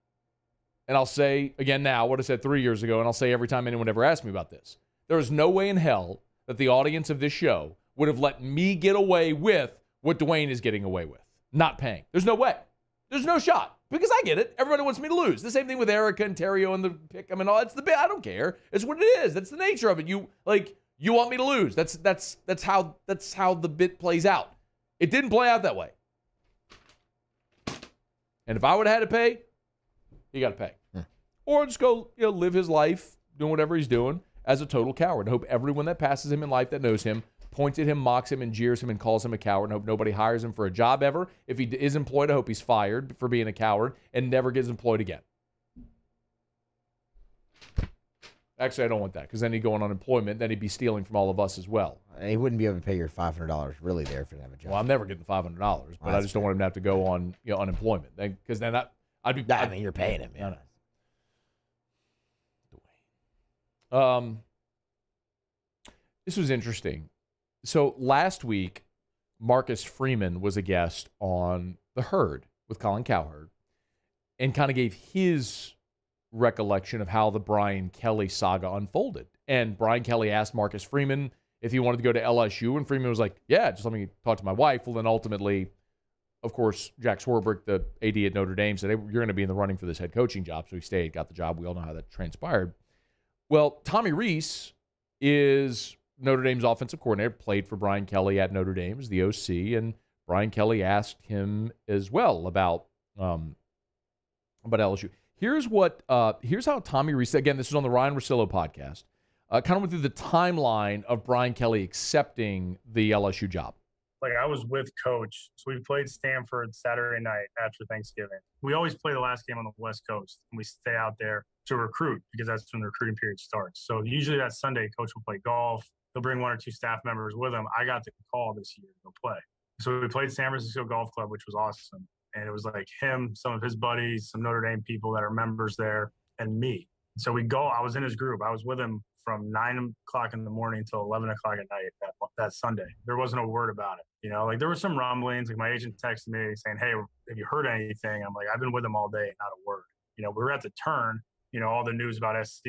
Speaker 2: And I'll say again now what I said 3 years ago, and I'll say every time anyone ever asks me about this. There is no way in hell that the audience of this show would have let me get away with what Dwayne is getting away with, not paying. There's no way. There's no shot. Because I get it. Everybody wants me to lose. The same thing with Erica and Terrell and the pick. I mean, it's the bit. I don't care. It's what it is. That's the nature of it. You want me to lose. That's how the bit plays out. It didn't play out that way. And if I would have had to pay, he got to pay. Or just go, live his life, doing whatever he's doing as a total coward. I hope everyone that passes him in life that knows him points at him, mocks him, and jeers him and calls him a coward. And hope nobody hires him for a job ever. If he is employed, I hope he's fired for being a coward and never gets employed again. Actually, I don't want that because then he'd go on unemployment. Then he'd be stealing from all of us as well.
Speaker 1: And he wouldn't be able to pay your $500 really there if he didn't have a job.
Speaker 2: Well, I'm never getting the $500, but I just don't want him to have to go on unemployment because then I'd be.
Speaker 1: I mean, you're paying him. Yeah.
Speaker 2: This was interesting. So last week, Marcus Freeman was a guest on The Herd with Colin Cowherd and kind of gave his recollection of how the Brian Kelly saga unfolded. And Brian Kelly asked Marcus Freeman if he wanted to go to LSU, and Freeman was like, yeah, just let me talk to my wife. Well, then ultimately, of course, Jack Swarbrick, the AD at Notre Dame, said, hey, you're going to be in the running for this head coaching job. So he stayed, got the job. We all know how that transpired. Well, Tommy Rees is Notre Dame's offensive coordinator, played for Brian Kelly at Notre Dame as the OC, and Brian Kelly asked him as well about LSU. Here's how Tommy Rees, again, this is on the Ryan Russillo podcast, kind of went through the timeline of Brian Kelly accepting the LSU job.
Speaker 4: Like, I was with Coach, so we played Stanford Saturday night after Thanksgiving. We always play the last game on the West Coast, and we stay out there to recruit because that's when the recruiting period starts. So usually that Sunday, Coach will play golf. He'll bring one or two staff members with him. I got the call this year to go play. So we played San Francisco Golf Club, which was awesome. And it was like him, some of his buddies, some Notre Dame people that are members there, and me. So we go. I was in his group. I was with him from 9 o'clock in the morning till 11 o'clock at night that Sunday. There wasn't a word about it. Like there were some rumblings. Like my agent texted me saying, hey, have you heard anything? I'm like, I've been with him all day, not a word. We were at the turn. All the news about SC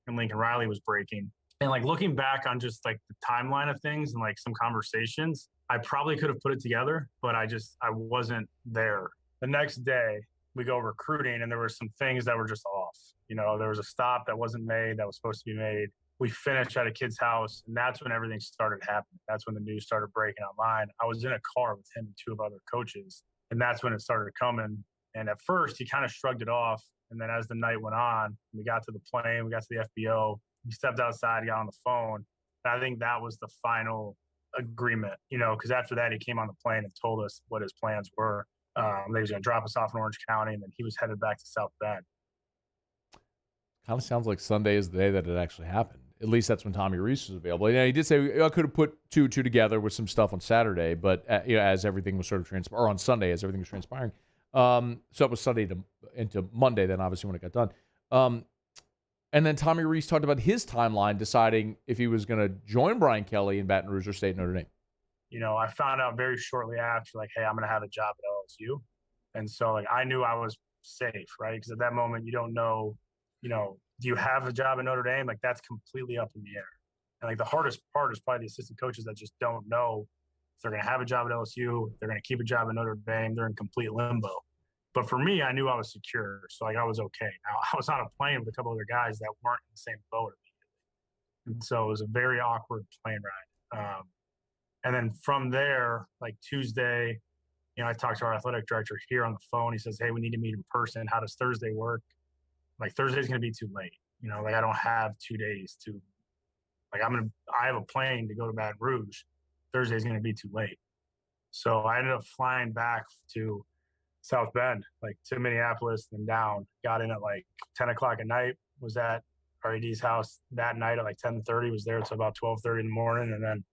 Speaker 4: and Lincoln Riley was breaking. And like looking back on just like the timeline of things and like some conversations, I probably could have put it together, but I wasn't there. The next day we go recruiting and there were some things that were just off. There was a stop that wasn't made that was supposed to be made. We finished at a kid's house, and that's when everything started happening. That's when the news started breaking online. I was in a car with him and two of other coaches, and that's when it started coming. And at first he kind of shrugged it off. And then as the night went on, we got to the plane, we got to the FBO, he stepped outside, got on the phone. And I think that was the final agreement, because after that he came on the plane and told us what his plans were. They was going to drop us off in Orange County, and then he was headed back to South Bend.
Speaker 2: Kind of sounds like Sunday is the day that it actually happened. At least that's when Tommy Rees was available. He did say I could have put two together with some stuff on Saturday, but as everything was sort of transpiring, or on Sunday as everything was transpiring. So it was Sunday into Monday, then obviously when it got done. And then Tommy Rees talked about his timeline, deciding if he was going to join Brian Kelly in Baton Rouge or stay at Notre Dame.
Speaker 4: I found out very shortly after, like, hey, I'm going to have a job at LSU. And so, like, I knew I was safe, right? Because at that moment, you don't know, do you have a job at Notre Dame? Like, that's completely up in the air. And, like, the hardest part is probably the assistant coaches that just don't know if they're going to have a job at LSU, if they're going to keep a job at Notre Dame. They're in complete limbo. But for me, I knew I was secure, so like I was okay. Now, I was on a plane with a couple other guys that weren't in the same boat immediately. And so it was a very awkward plane ride. And then from there, like Tuesday, I talked to our athletic director here on the phone. He says, hey, we need to meet in person. How does Thursday work? Like, Thursday's going to be too late. Like I don't have 2 days to, like I have a plane to go to Baton Rouge. Thursday's going to be too late. So I ended up flying back to South Bend, like to Minneapolis, then down. Got in at like 10 o'clock at night. Was at our AD's house that night at like 10:30. Was there until about 12:30 in the morning, and then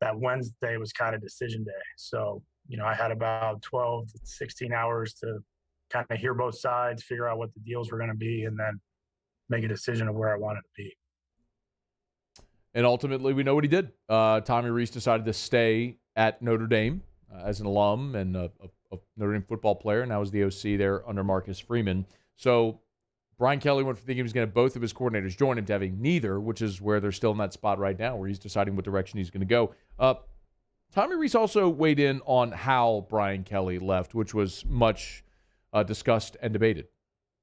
Speaker 4: that Wednesday was kind of decision day. So I had about 12 to 16 hours to kind of hear both sides, figure out what the deals were going to be, and then make a decision of where I wanted to be.
Speaker 2: And ultimately, we know what he did. Tommy Rees decided to stay at Notre Dame as an alum and a Notre Dame football player. Now is the OC there under Marcus Freeman. So Brian Kelly went from thinking he was going to have both of his coordinators join him to having neither, which is where they're still in that spot right now where he's deciding what direction he's going to go. Tommy Rees also weighed in on how Brian Kelly left, which was much discussed and debated.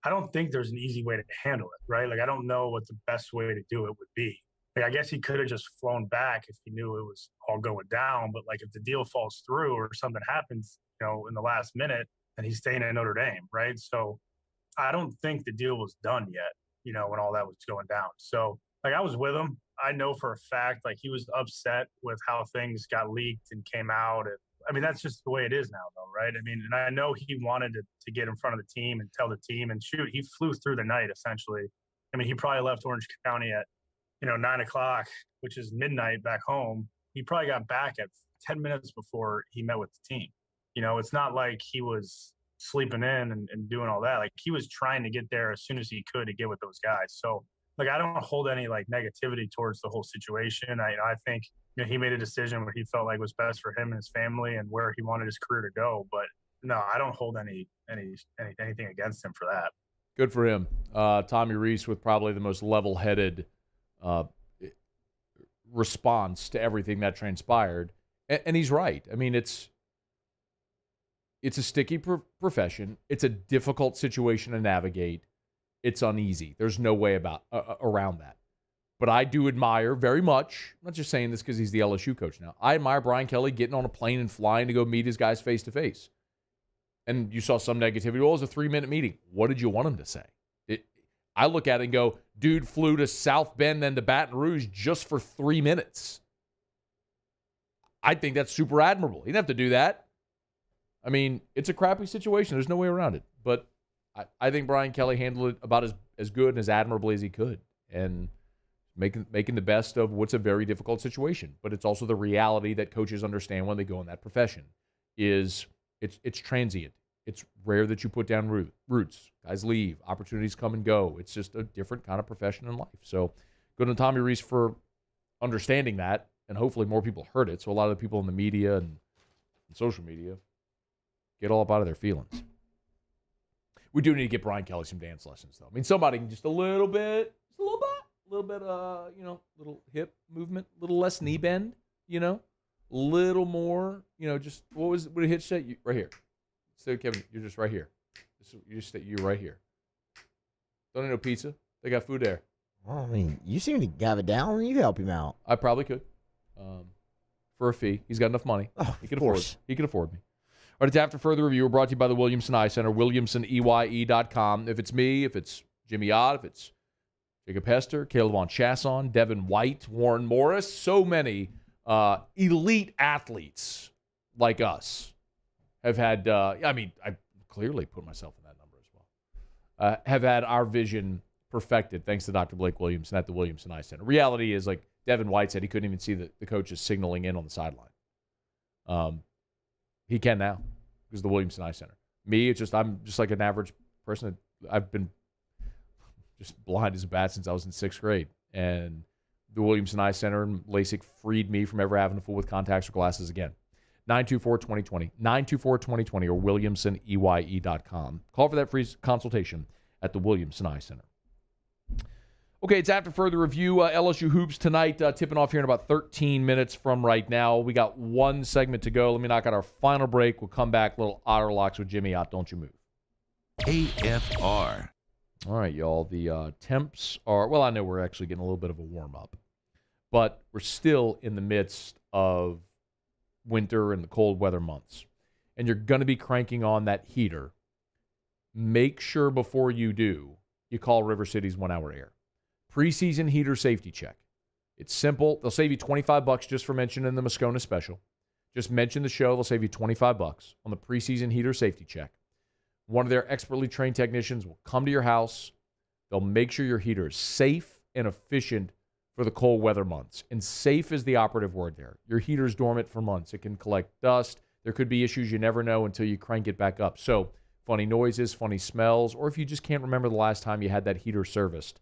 Speaker 4: I don't think there's an easy way to handle it, right? Like, I don't know what the best way to do it would be. Like, I guess he could have just flown back if he knew it was all going down. But, like, if the deal falls through or something happens, in the last minute, and he's staying at Notre Dame, right? So I don't think the deal was done yet, when all that was going down. So, like, I was with him. I know for a fact, like, he was upset with how things got leaked and came out. And I mean, that's just the way it is now, though, right? I mean, and I know he wanted to get in front of the team and tell the team. And shoot, he flew through the night, essentially. I mean, he probably left Orange County at, 9 o'clock, which is midnight back home. He probably got back at 10 minutes before he met with the team. It's not like he was sleeping in and doing all that. Like, he was trying to get there as soon as he could to get with those guys. So, like, I don't hold any, like, negativity towards the whole situation. I think, he made a decision where he felt like was best for him and his family and where he wanted his career to go. But no, I don't hold anything against him for that.
Speaker 2: Good for him. Tommy Rees with probably the most level-headed response to everything that transpired. And he's right. I mean, it's a sticky profession. It's a difficult situation to navigate. It's uneasy. There's no way around that. But I do admire very much, I'm not just saying this because he's the LSU coach now, I admire Brian Kelly getting on a plane and flying to go meet his guys face-to-face. And you saw some negativity. Well, it was a 3-minute meeting. What did you want him to say? I look at it and go, dude flew to South Bend, then to Baton Rouge just for 3 minutes. I think that's super admirable. He didn't have to do that. I mean, it's a crappy situation. There's no way around it. But I think Brian Kelly handled it about as good and as admirably as he could. And making the best of what's a very difficult situation. But it's also the reality that coaches understand when they go in that profession is it's transient. It's rare that you put down roots. Guys leave. Opportunities come and go. It's just a different kind of profession in life. So good on Tommy Rees for understanding that, and hopefully more people heard it. So a lot of the people in the media and social media get all up out of their feelings. We do need to get Brian Kelly some dance lessons, though. I mean, somebody can just a little bit, little hip movement, a little less knee bend, little more, just what did Hitch say? Right here. So Kevin, you're just right here. You're right here. Don't need no pizza. They got food there.
Speaker 1: Well, I mean, you seem to have it down. You help him out.
Speaker 2: I probably could, for a fee. He's got enough money.
Speaker 1: Oh,
Speaker 2: he can afford me. All right, it's After Further Review. We're brought to you by the Williamson Eye Center, WilliamsonEye.com. If it's me, if it's Jimmy Ott, if it's Jacob Hester, Caleb Von Chasson, Devin White, Warren Morris, so many elite athletes like us have had, I clearly put myself in that number as well, have had our vision perfected thanks to Dr. Blake Williamson at the Williamson Eye Center. Reality is, like Devin White said, he couldn't even see the coaches signaling in on the sideline. He can now because of the Williamson Eye Center. Me, I'm just like an average person. I've been just blind as a bat since I was in 6th grade. And the Williamson Eye Center and LASIK freed me from ever having to fool with contacts or glasses again. 924-2020, 924-2020, or WilliamsonEye.com. Call for that free consultation at the Williamson Eye Center. Okay, it's After Further Review. LSU Hoops tonight, tipping off here in about 13 minutes from right now. We got one segment to go. Let me knock out our final break. We'll come back, little Otter Locks with Jimmy Ott. Don't you move.
Speaker 14: AFR.
Speaker 2: All right, y'all. The temps are, well, I know we're actually getting a little bit of a warm-up, but we're still in the midst of winter and the cold weather months. And you're going to be cranking on that heater. Make sure before you do, you call River City's 1 Hour Air. Preseason heater safety check. It's simple. They'll save you $25 just for mentioning the Moscona special. Just mention the show. They'll save you $25 on the preseason heater safety check. One of their expertly trained technicians will come to your house. They'll make sure your heater is safe and efficient for the cold weather months. And safe is the operative word there. Your heater's dormant for months. It can collect dust. There could be issues you never know until you crank it back up. So funny noises, funny smells, or if you just can't remember the last time you had that heater serviced,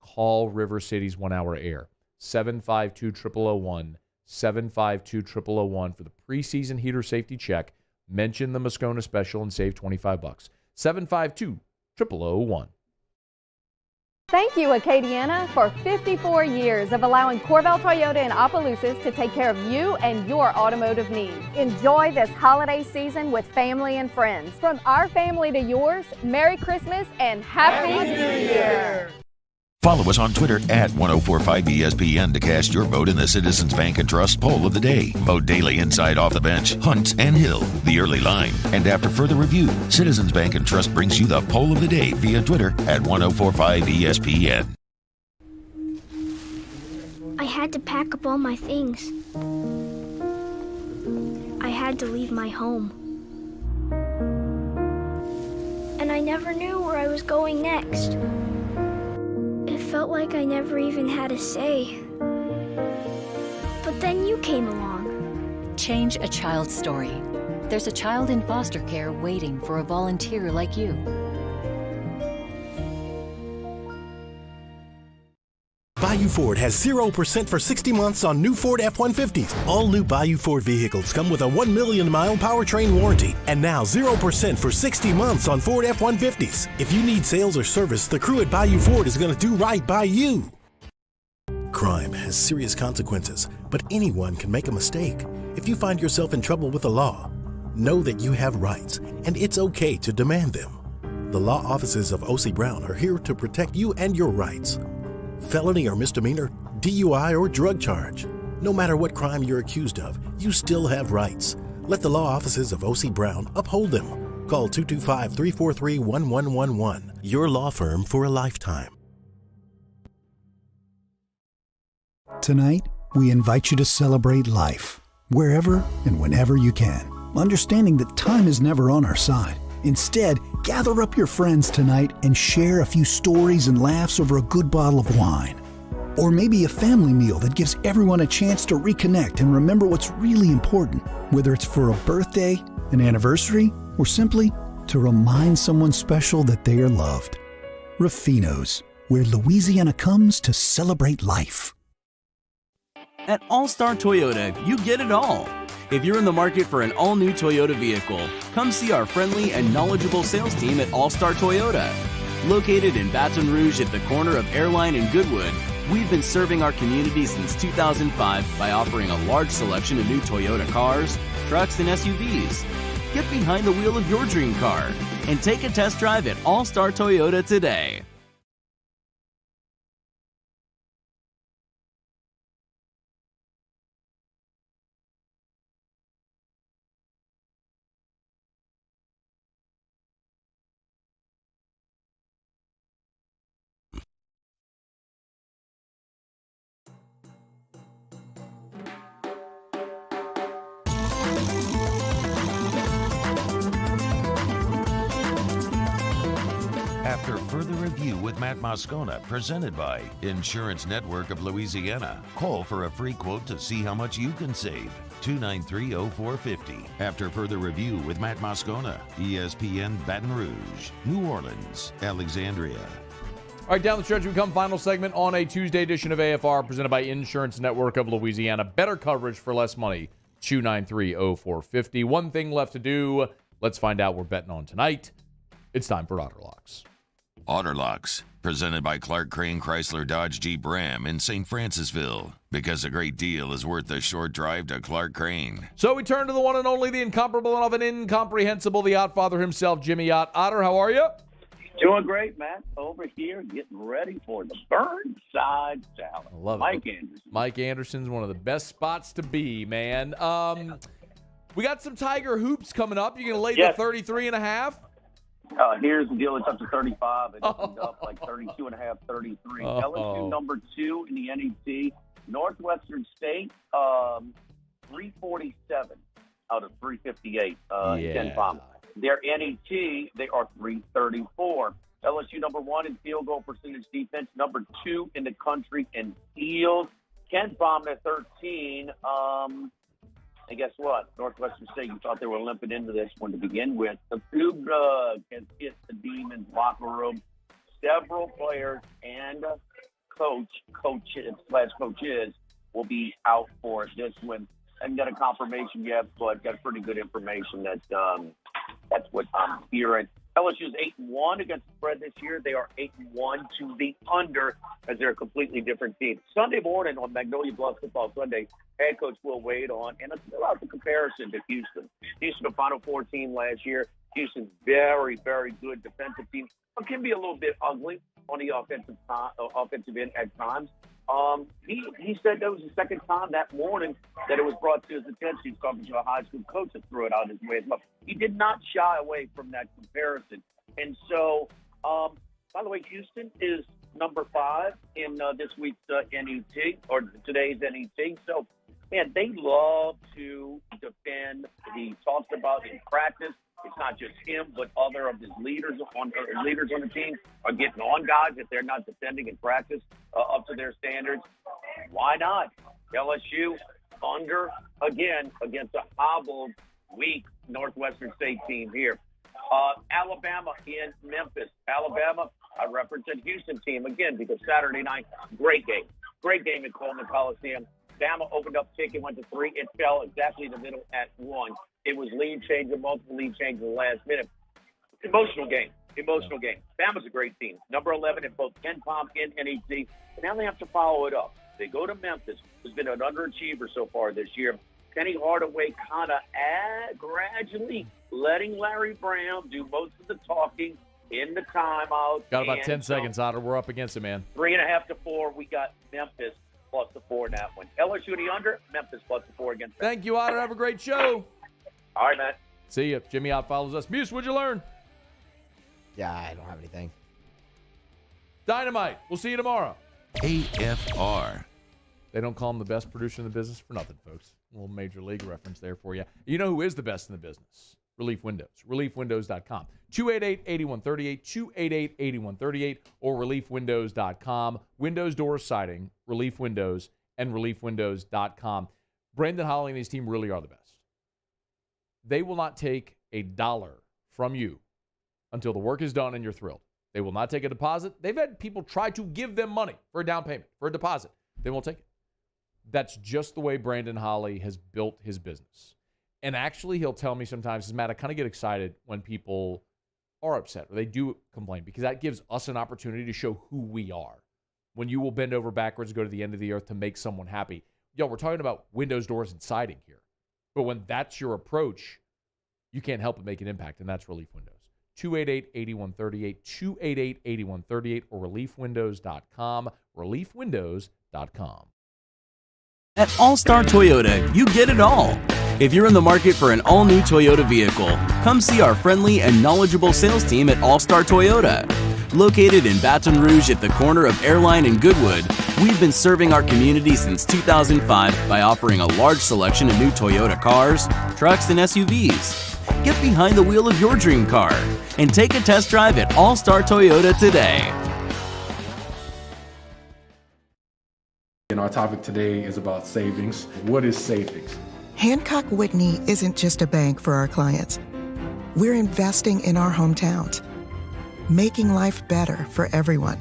Speaker 2: call River City's 1 Hour Air. 752-0001, 752-0001 for the preseason heater safety check. Mention the Moscona special and save $25. 752-0001.
Speaker 8: Thank you, Acadiana, for 54 years of allowing Corval Toyota in Opelousas to take care of you and your automotive needs. Enjoy this holiday season with family and friends. From our family to yours, Merry Christmas and Happy New Year!
Speaker 14: Follow us on Twitter at 1045ESPN to cast your vote in the Citizens Bank and Trust poll of the day. Vote daily inside Off the Bench, Hunt and Hill, The Early Line. And after further review, Citizens Bank and Trust brings you the poll of the day via Twitter at 1045ESPN.
Speaker 6: I had to pack up all my things. I had to leave my home. And I never knew where I was going next. It felt like I never even had a say. But then you came along.
Speaker 9: Change a child's story. There's a child in foster care waiting for a volunteer like you.
Speaker 11: Bayou Ford has 0% for 60 months on new Ford F-150s. All new Bayou Ford vehicles come with a 1 million mile powertrain warranty. And now 0% for 60 months on Ford F-150s. If you need sales or service, the crew at Bayou Ford is going to do right by you. Crime has serious consequences, but anyone can make a mistake. If you find yourself in trouble with the law, know that you have rights, and it's okay to demand them. The law offices of O.C. Brown are here to protect you and your rights. Felony or misdemeanor, DUI or drug charge. No matter what crime you're accused of, you still have rights. Let the law offices of O.C. Brown uphold them. Call 225-343-1111. Your law firm for a lifetime.
Speaker 13: Tonight, we invite you to celebrate life, wherever and whenever you can, understanding that time is never on our side. Instead, gather up your friends tonight and share a few stories and laughs over a good bottle of wine. Or maybe a family meal that gives everyone a chance to reconnect and remember what's really important, whether it's for a birthday, an anniversary, or simply to remind someone special that they are loved. Rafino's, where Louisiana comes to celebrate life.
Speaker 3: At All-Star Toyota, you get it all. If you're in the market for an all-new Toyota vehicle, come see our friendly and knowledgeable sales team at All-Star Toyota. Located in Baton Rouge at the corner of Airline and Goodwood, we've been serving our community since 2005 by offering a large selection of new Toyota cars, trucks, and SUVs. Get behind the wheel of your dream car and take a test drive at All-Star Toyota today.
Speaker 14: After further review with Matt Moscona, presented by Insurance Network of Louisiana. Call for a free quote to see how much you can save. 293-0450. After further review with Matt Moscona, ESPN Baton Rouge, New Orleans, Alexandria.
Speaker 2: All right, down the stretch we come. Final segment on a Tuesday edition of AFR presented by Insurance Network of Louisiana. Better coverage for less money. 293-0450. One thing left to do. Let's find out we're betting on tonight. It's time for Otter Locks.
Speaker 14: Otter Locks, presented by Clark Crane Chrysler Dodge Jeep Ram in St. Francisville. Because a great deal is worth the short drive to Clark Crane.
Speaker 2: So we turn to the one and only, the incomparable and often incomprehensible, the Yacht Father himself, Jimmy Yacht. Otter, how are you?
Speaker 19: Doing great, Matt. Over here, getting ready for the Burnside Salad.
Speaker 2: I love
Speaker 19: Mike
Speaker 2: it.
Speaker 19: Anderson.
Speaker 2: Mike Anderson's one of the best spots to be, man. We got some Tiger hoops coming up. You going to lay the 33.5?
Speaker 19: Here's the deal. It's up to 35. It opened up like 32.5, 33. LSU number 2 in the NET. Northwestern State, 347 out of 358. Ken Palm. Their NET, they are 334. LSU number 1 in field goal percentage defense, number 2 in the country in steals. Ken Palm at 13. And guess what? Northwestern State, you thought they were limping into this one to begin with. The Cougar has hit the Demons locker room. Several players and coaches will be out for this one. I haven't got a confirmation yet, but got pretty good information that that's what I'm hearing. LSU is 8-1 against the spread this year. They are 8-1 to the under, as they're a completely different team. Sunday morning on Magnolia Bluff Football Sunday, head coach Will Wade on, and let's fill out the comparison to Houston. Houston, a Final Four team last year. Houston's very, very good defensive team, but can be a little bit ugly on the offensive end at times. He said that was the second time that morning that it was brought to his attention. He's talking to a high school coach that threw it out his way as well. He did not shy away from that comparison. And so, by the way, Houston is number 5 in this week's NET, or today's NET. So, man, they love to defend. He talks about in practice. It's not just him, but other of his leaders on the team are getting on guys if they're not defending in practice up to their standards. Why not? LSU under again against a hobbled, weak Northwestern State team here. Alabama in Memphis. Alabama, I represent Houston team again because Saturday night, great game at Coleman Coliseum. Bama opened up kick, it went to 3. It fell exactly in the middle at 1. It was lead changer, multiple lead changes in the last minute. Emotional game. Bama's a great team. Number 11 in both KenPom and NET. And now they have to follow it up. They go to Memphis, who's been an underachiever so far this year. Penny Hardaway kind of gradually letting Larry Brown do most of the talking in the timeout.
Speaker 2: Got about 10 seconds, Otter. We're up against it, man.
Speaker 19: 3.5 to 4. We got Memphis plus the 4 in that one. LSU the under, Memphis plus the 4 against Memphis.
Speaker 2: Thank you, Otter. Have a great show.
Speaker 19: All right, Matt.
Speaker 2: See ya. Jimmy Ott follows us. Muse, what'd you learn?
Speaker 1: Yeah, I don't have anything.
Speaker 2: Dynamite. We'll see you tomorrow.
Speaker 14: AFR.
Speaker 2: They don't call him the best producer in the business for nothing, folks. A little major league reference there for you. You know who is the best in the business? Relief Windows. ReliefWindows.com. 288-8138, 288-8138, or ReliefWindows.com. Windows door siding, Relief Windows, and ReliefWindows.com. Brandon Holly and his team really are the best. They will not take $1 from you until the work is done and you're thrilled. They will not take a deposit. They've had people try to give them money for a down payment, for a deposit. They won't take it. That's just the way Brandon Holly has built his business. And actually, he'll tell me sometimes, Matt, I kind of get excited when people are upset or they do complain because that gives us an opportunity to show who we are. When you will bend over backwards, go to the end of the earth to make someone happy. Yo, we're talking about windows, doors, and siding here. But when that's your approach, you can't help but make an impact, and that's Relief Windows. 288-8138, 288-8138, or ReliefWindows.com, ReliefWindows.com.
Speaker 3: At All-Star Toyota, you get it all. If you're in the market for an all-new Toyota vehicle, come see our friendly and knowledgeable sales team at All-Star Toyota. Located in Baton Rouge at the corner of Airline and Goodwood, we've been serving our community since 2005 by offering a large selection of new Toyota cars, trucks, and SUVs. Get behind the wheel of your dream car and take a test drive at All-Star Toyota today.
Speaker 12: And our topic today is about savings. What is savings?
Speaker 20: Hancock Whitney isn't just a bank for our clients. We're investing in our hometowns, making life better for everyone.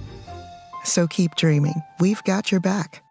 Speaker 20: So keep dreaming. We've got your back.